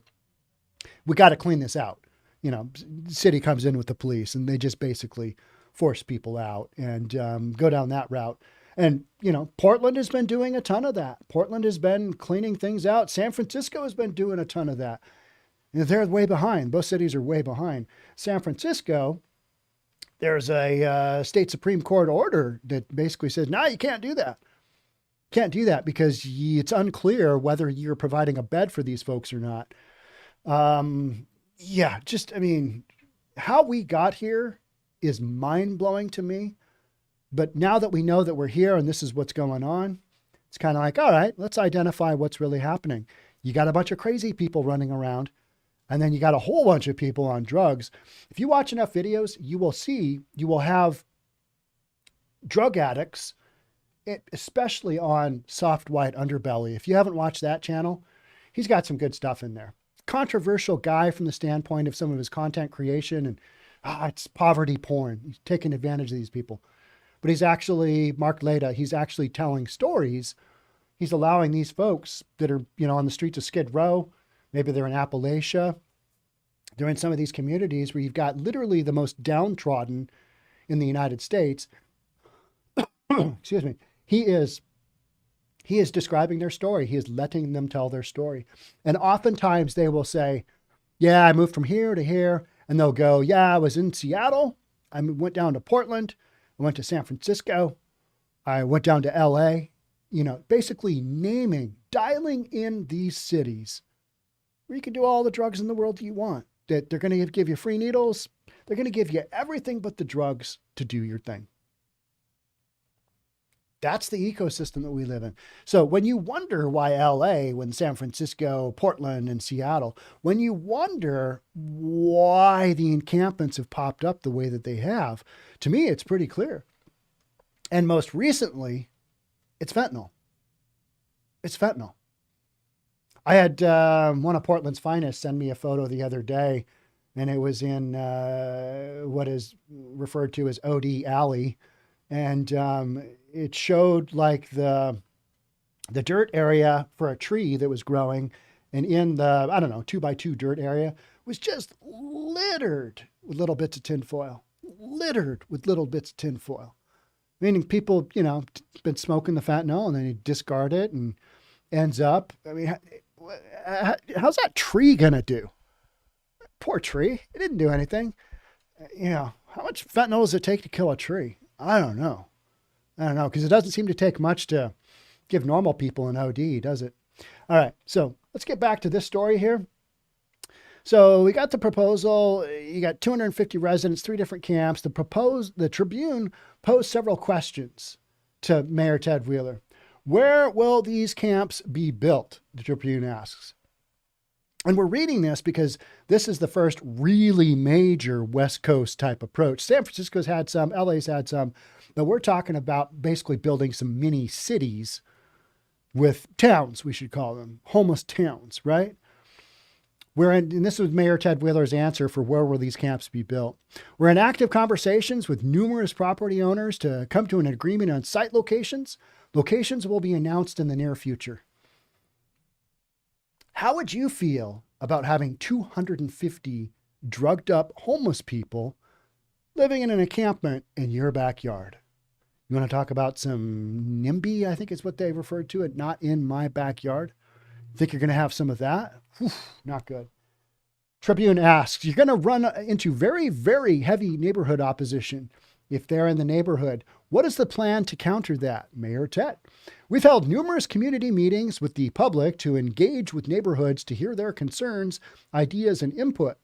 we got to clean this out. The city comes in with the police and they just basically force people out and go down that route. And, Portland has been doing a ton of that. Portland has been cleaning things out. San Francisco has been doing a ton of that. They're way behind. Both cities are way behind. San Francisco, there's a state Supreme Court order that basically says, no, you can't do that. Can't do that because it's unclear whether you're providing a bed for these folks or not. How we got here is mind-blowing to me. But now that we know that we're here and this is what's going on, it's kind of like, all right, let's identify what's really happening. You got a bunch of crazy people running around, and then you got a whole bunch of people on drugs. If you watch enough videos, you will have drug addicts, especially on Soft White Underbelly. If you haven't watched that channel, he's got some good stuff in there. Controversial guy from the standpoint of some of his content creation, and it's poverty porn. He's taking advantage of these people. But he's actually, Mark Leda, he's actually telling stories. He's allowing these folks that are, on the streets of Skid Row, maybe they're in Appalachia, they're in some of these communities where you've got literally the most downtrodden in the United States. Excuse me. He is describing their story. He is letting them tell their story. And oftentimes they will say, yeah, I moved from here to here. And they'll go, yeah, I was in Seattle. I went down to Portland. I went to San Francisco. I went down to LA, basically dialing in these cities where you can do all the drugs in the world that you want. That they're going to give you free needles. They're going to give you everything but the drugs to do your thing. That's the ecosystem that we live in. So when you wonder why LA, when San Francisco, Portland, and Seattle, when you wonder why the encampments have popped up the way that they have, to me, it's pretty clear. And most recently, it's fentanyl. It's fentanyl. I had one of Portland's finest send me a photo the other day, and it was in what is referred to as OD Alley. And it showed like the dirt area for a tree that was growing. And in the, 2x2 dirt area was just littered with little bits of tinfoil. Littered with little bits of tinfoil. Meaning people, been smoking the fentanyl and then you discard it and ends up, how's that tree going to do? Poor tree. It didn't do anything. How much fentanyl does it take to kill a tree? I don't know, because it doesn't seem to take much to give normal people an OD, does it? All right, so let's get back to this story here. So we got the proposal. You got 250 residents, 3 different camps. The Tribune posed several questions to Mayor Ted Wheeler. Where will these camps be built? The Tribune asks. And we're reading this because this is the first really major West Coast type approach. San Francisco's had some, LA's had some, but we're talking about basically building some mini cities with towns, we should call them, homeless towns, right? And this was Mayor Ted Wheeler's answer for where will these camps be built. We're in active conversations with numerous property owners to come to an agreement on site locations. Locations will be announced in the near future. How would you feel about having 250 drugged up homeless people living in an encampment in your backyard? You want to talk about some NIMBY, I think is what they referred to it, not in my backyard? Think you're going to have some of that? Whew, not good. Tribune asks, you're going to run into very, very heavy neighborhood opposition if they're in the neighborhood. What is the plan to counter that? Mayor Ted. We've held numerous community meetings with the public to engage with neighborhoods to hear their concerns, ideas, and input.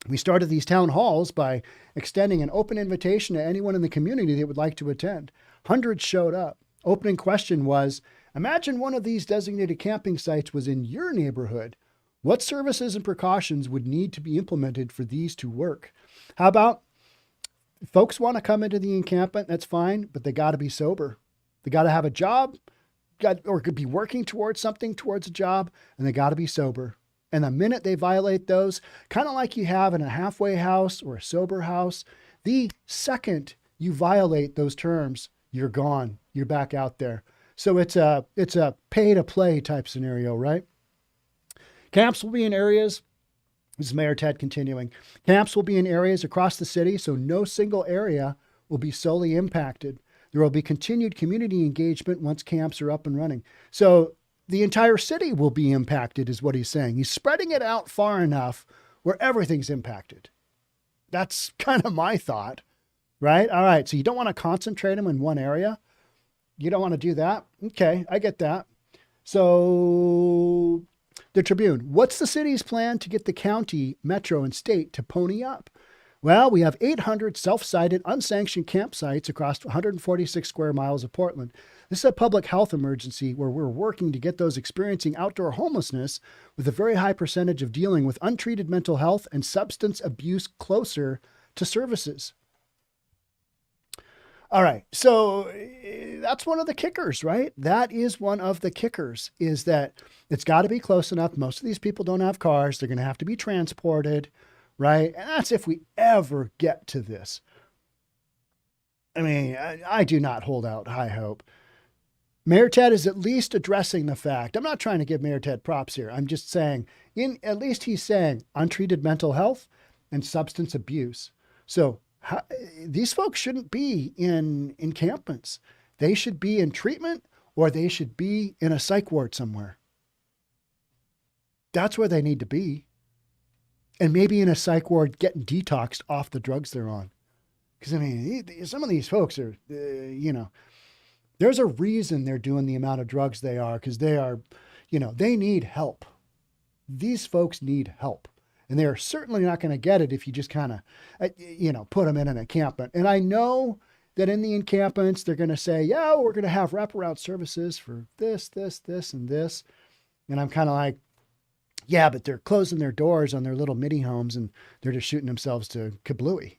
We started these town halls by extending an open invitation to anyone in the community that would like to attend. Hundreds showed up. Opening question was, imagine one of these designated camping sites was in your neighborhood. What services and precautions would need to be implemented for these to work? How about folks want to come into the encampment? That's fine, but they got to be sober. They got to have a job, or could be working towards something, towards a job, and they got to be sober. And the minute they violate those, kind of like you have in a halfway house or a sober house, the second you violate those terms, you're gone. You're back out there. So it's a pay to play type scenario, right? Camps will be in areas. This is Mayor Ted continuing. Camps will be in areas across the city, so no single area will be solely impacted. There will be continued community engagement once camps are up and running. So the entire city will be impacted, is what he's saying. He's spreading it out far enough where everything's impacted. That's kind of my thought, right? All right, so you don't want to concentrate them in one area. You don't want to do that. Okay, I get that. So the Tribune, what's the city's plan to get the county, metro, and state to pony up? Well, we have 800 self-cited, unsanctioned campsites across 146 square miles of Portland. This is a public health emergency where we're working to get those experiencing outdoor homelessness with a very high percentage of dealing with untreated mental health and substance abuse closer to services. All right. So that's one of the kickers, right? That is one of the kickers, is that it's got to be close enough. Most of these people don't have cars. They're going to have to be transported, right? And that's if we ever get to this. I mean, I do not hold out high hope. Mayor Ted is at least addressing the fact. I'm not trying to give Mayor Ted props here. I'm just saying, at least he's saying untreated mental health and substance abuse. So these folks shouldn't be in encampments. They should be in treatment, or they should be in a psych ward somewhere. That's where they need to be. And maybe in a psych ward getting detoxed off the drugs they're on. Because, I mean, some of these folks are, there's a reason they're doing the amount of drugs they are, because they are, they need help. These folks need help. And they are certainly not going to get it if you just kind of, put them in an encampment. And I know that in the encampments, they're going to say, yeah, we're going to have wraparound services for this, and this. And I'm kind of like, yeah, but they're closing their doors on their little mini homes and they're just shooting themselves to kablooey.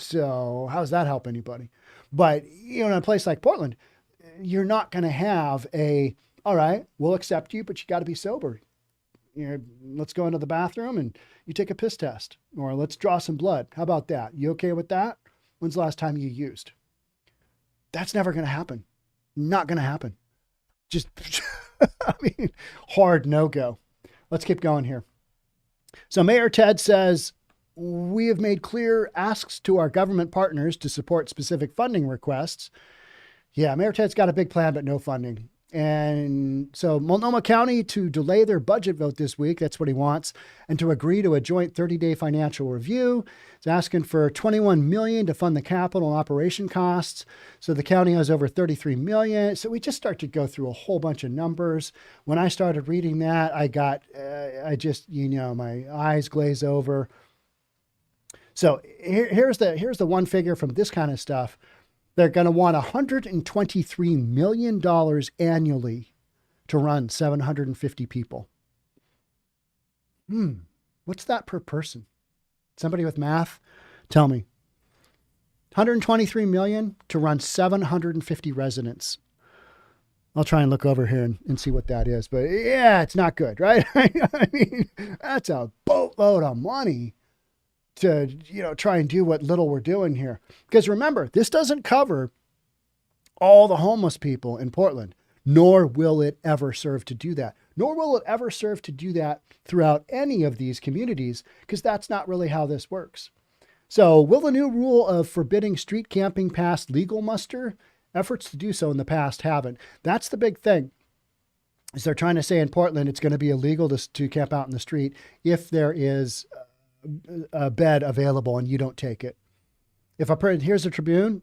So how does that help anybody? But, in a place like Portland, you're not going to have all right, we'll accept you, but you got to be sober. Let's go into the bathroom and you take a piss test, or let's draw some blood. How about that? You okay with that? When's the last time you used? That's never going to happen. Not going to happen. Just, hard no-go. Let's keep going here. So Mayor Ted says, we have made clear asks to our government partners to support specific funding requests. Yeah, Mayor Ted's got a big plan, but no funding. And so Multnomah County to delay their budget vote this week. That's what he wants. And to agree to a joint 30-day financial review. It's asking for $21 million to fund the capital and operation costs. So the county has over $33 million. So we just start to go through a whole bunch of numbers. When I started reading that, my eyes glaze over. So here's the one figure from this kind of stuff. They're going to want $123 million annually to run 750 people. What's that per person? Somebody with math, tell me. 123 million to run 750 residents. I'll try and look over here and see what that is. But yeah, it's not good, right? I mean, that's a boatload of money to, try and do what little we're doing here. Because remember, this doesn't cover all the homeless people in Portland, nor will it ever serve to do that. Nor will it ever serve to do that throughout any of these communities, because that's not really how this works. So will the new rule of forbidding street camping pass legal muster? Efforts to do so in the past haven't. That's the big thing. Is they're trying to say in Portland, it's going to be illegal to camp out in the street if there is a bed available and you don't take it. Here's the Tribune.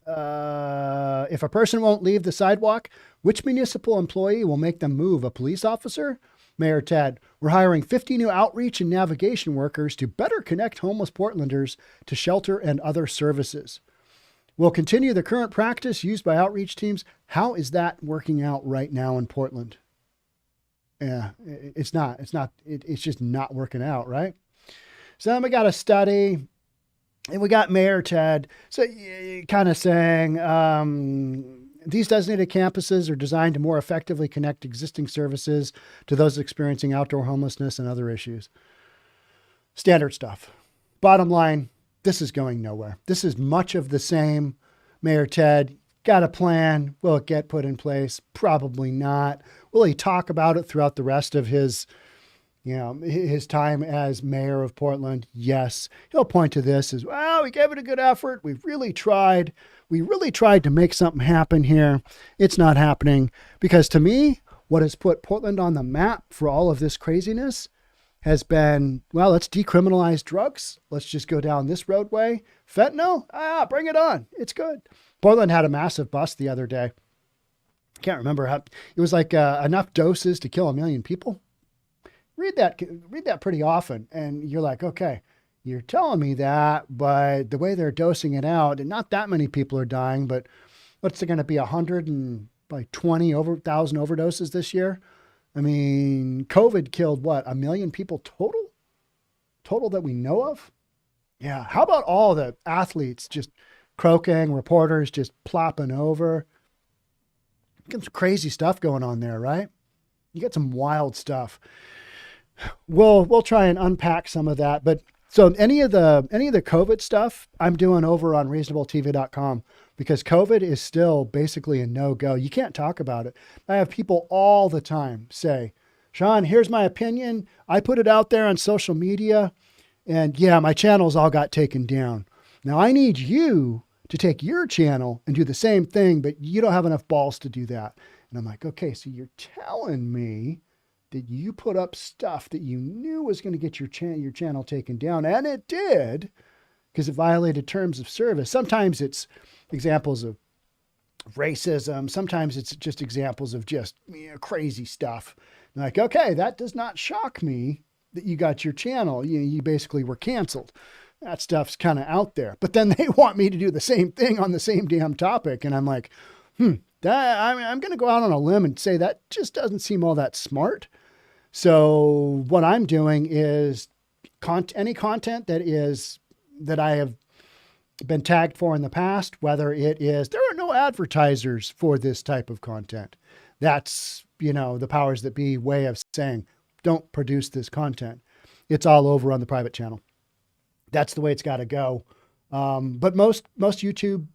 If a person won't leave the sidewalk, which municipal employee will make them move? A police officer? Mayor Ted, we're hiring 50 new outreach and navigation workers to better connect homeless Portlanders to shelter and other services. We'll continue the current practice used by outreach teams. How is that working out right now in Portland? Yeah, it's just not working out, right? So then we got a study, and we got Mayor Ted. So kind of saying these designated campuses are designed to more effectively connect existing services to those experiencing outdoor homelessness and other issues. Standard stuff. Bottom line, this is going nowhere. This is much of the same. Mayor Ted got a plan. Will it get put in place? Probably not. Will he talk about it throughout the rest of his time as mayor of Portland? Yes. He'll point to this as, well, we gave it a good effort. We really tried to make something happen here. It's not happening, because to me, what has put Portland on the map for all of this craziness has been, well, let's decriminalize drugs. Let's just go down this roadway. Fentanyl? Bring it on. It's good. Portland had a massive bust the other day. I can't remember how, it was like enough doses to kill 1 million people. Read that pretty often, and you're like, okay, you're telling me that, but the way they're dosing it out, and not that many people are dying, but what's it going to be, 120 over 1,000 overdoses this year? I mean, COVID killed what, 1 million people total? Total that we know of? Yeah. How about all the athletes just croaking, reporters just plopping over? Get some crazy stuff going on there, right? You get some wild stuff. We'll try and unpack some of that. But so any of the COVID stuff I'm doing over on reasonabletv.com, because COVID is still basically a no-go. You can't talk about it. I have people all the time say, Sean, here's my opinion. I put it out there on social media, and yeah, my channels all got taken down. Now I need you to take your channel and do the same thing, but you don't have enough balls to do that. And I'm like, okay, so you're telling me that you put up stuff that you knew was going to get your channel taken down, and it did, because it violated terms of service. Sometimes it's examples of racism. Sometimes it's just examples of just crazy stuff. And like, okay, that does not shock me that you got your channel. You basically were canceled. That stuff's kind of out there. But then they want me to do the same thing on the same damn topic. And I'm like, I'm going to go out on a limb and say that just doesn't seem all that smart. So what I'm doing is any content that I have been tagged for in the past, whether it is, there are no advertisers for this type of content. That's, the powers that be way of saying, don't produce this content. It's all over on the private channel. That's the way it's got to go. But most YouTube,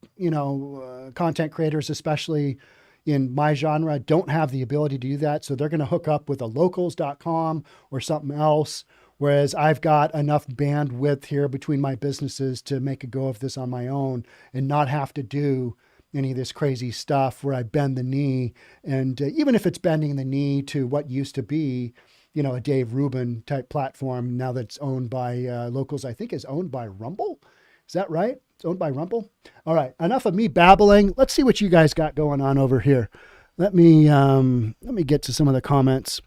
content creators, especially in my genre, don't have the ability to do that. So they're going to hook up with a locals.com or something else. Whereas I've got enough bandwidth here between my businesses to make a go of this on my own and not have to do any of this crazy stuff where I bend the knee. And even if it's bending the knee to what used to be, a Dave Rubin type platform, now that's owned by Locals, I think is owned by Rumble. Is that right? It's owned by Rumble. All right. Enough of me babbling. Let's see what you guys got going on over here. Let me get to some of the comments.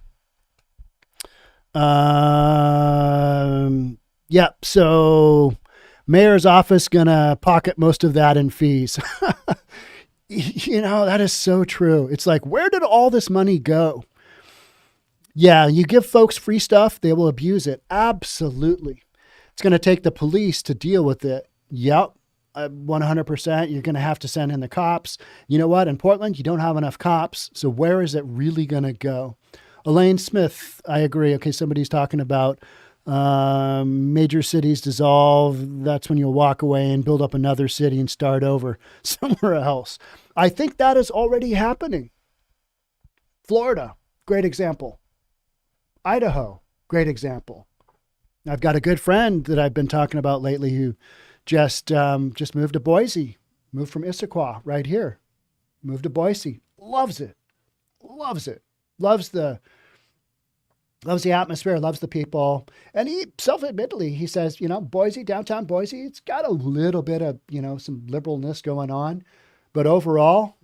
Yep. So mayor's office gonna pocket most of that in fees. That is so true. It's like, where did all this money go? Yeah, you give folks free stuff, they will abuse it. Absolutely. It's going to take the police to deal with it. Yep, 100%. You're going to have to send in the cops. You know what? In Portland, you don't have enough cops. So where is it really going to go? Elaine Smith, I agree. Okay, somebody's talking about major cities dissolve. That's when you'll walk away and build up another city and start over somewhere else. I think that is already happening. Florida, great example. Idaho, great example. I've got a good friend that I've been talking about lately who just moved to Boise, moved from Issaquah right here, moved to Boise, loves it, loves the atmosphere, loves the people. And he self-admittedly, he says, Boise, downtown Boise, it's got a little bit of, some liberalness going on, but overall,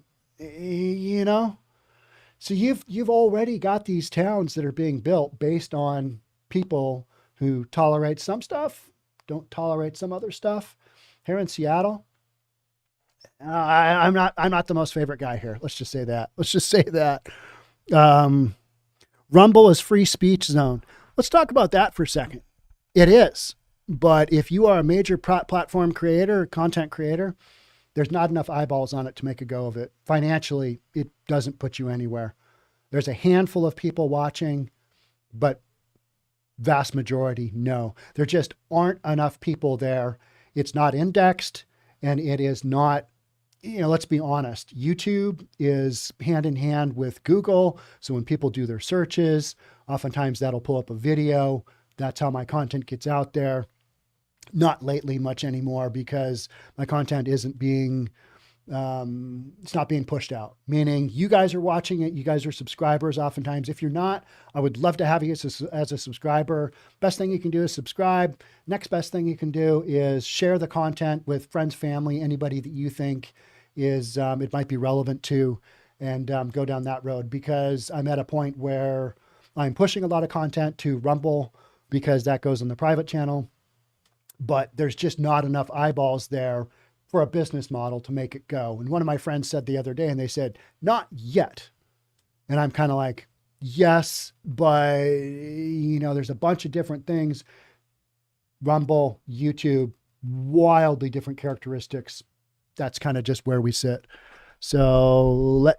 so you've already got these towns that are being built based on people who tolerate some stuff, don't tolerate some other stuff. Here in Seattle, I'm not the most favorite guy here. Let's just say that. Rumble is free speech zone. Let's talk about that for a second. It is, but if you are a major platform creator, content creator, there's not enough eyeballs on it to make a go of it. Financially, it doesn't put you anywhere. There's a handful of people watching, but vast majority, no. There just aren't enough people there. It's not indexed, and it is not, let's be honest. YouTube is hand in hand with Google. So when people do their searches, oftentimes that'll pull up a video. That's how my content gets out there. Not lately much anymore because my content isn't being, it's not being pushed out. Meaning you guys are watching it. You guys are subscribers oftentimes. If you're not, I would love to have you as a subscriber. Best thing you can do is subscribe. Next best thing you can do is share the content with friends, family, anybody that you think is, it might be relevant to, and go down that road, because I'm at a point where I'm pushing a lot of content to Rumble because that goes on the private channel. but there's just not enough eyeballs there for a business model to make it go. And one of my friends said the other day, and they said, not yet. And I'm kind of like, yes, but there's a bunch of different things. Rumble, YouTube, wildly different characteristics. That's kind of just where we sit. So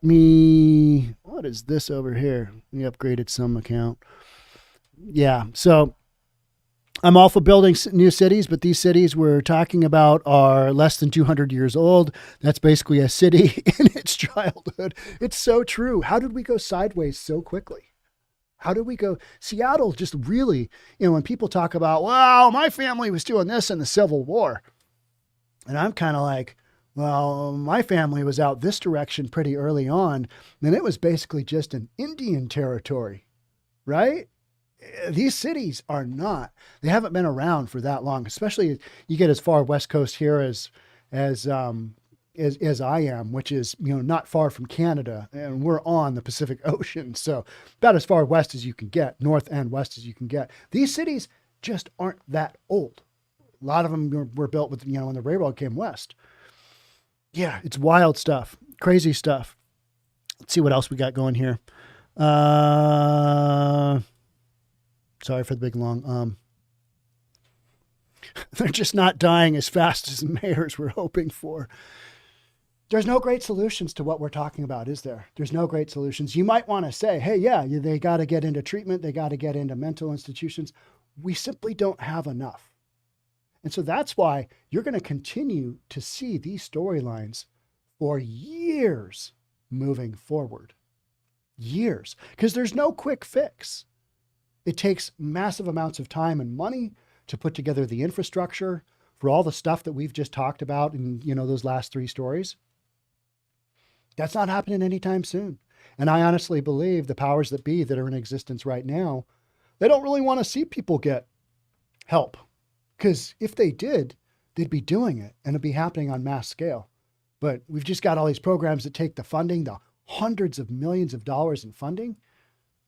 what is this over here? We upgraded some account. Yeah. So I'm all for building new cities, but these cities we're talking about are less than 200 years old. That's basically a city in its childhood. It's so true. How did we go sideways so quickly? How did we go? Seattle just really, when people talk about, wow, my family was doing this in the Civil War. And I'm kind of like, well, my family was out this direction pretty early on. And it was basically just an Indian territory, right? These cities are not. They haven't been around for that long, especially you get as far west coast here as I am, which is not far from Canada, and we're on the Pacific Ocean, so about as far west as you can get, north and west as you can get. These cities just aren't that old. A lot of them were built with when the railroad came west. Yeah, it's wild stuff, crazy stuff. Let's see what else we got going here. Sorry for the big long. They're just not dying as fast as the mayors were hoping for. There's no great solutions to what we're talking about, is there? There's no great solutions. You might want to say, hey, yeah, they got to get into treatment. They got to get into mental institutions. We simply don't have enough. And so that's why you're going to continue to see these storylines for years moving forward. Years. Because there's no quick fix. It takes massive amounts of time and money to put together the infrastructure for all the stuff that we've just talked about in, those last 3 stories. That's not happening anytime soon. And I honestly believe the powers that be that are in existence right now, they don't really want to see people get help. Because if they did, they'd be doing it and it'd be happening on mass scale. But we've just got all these programs that take the funding, the hundreds of millions of dollars in funding.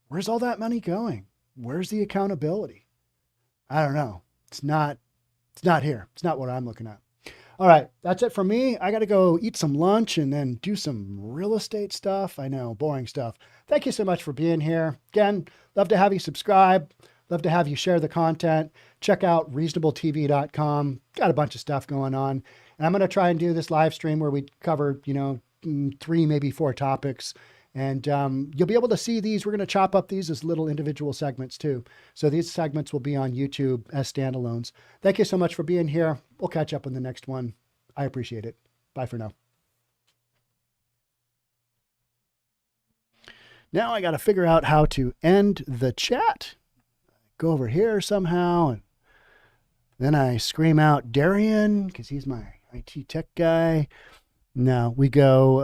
Where's all that money going? Where's the accountability? I don't know. It's not here. It's not what I'm looking at. All right. That's it for me. I got to go eat some lunch and then do some real estate stuff. I know, boring stuff. Thank you so much for being here. Again, love to have you subscribe. Love to have you share the content. Check out reasonabletv.com. Got a bunch of stuff going on. And I'm going to try and do this live stream where we cover, 3, maybe 4 topics. And you'll be able to see these. We're going to chop up these as little individual segments too. So these segments will be on YouTube as standalones. Thank you so much for being here. We'll catch up on the next one. I appreciate it. Bye for now. Now I got to figure out how to end the chat. Go over here somehow. And then I scream out Darian because he's my IT tech guy. No, we go...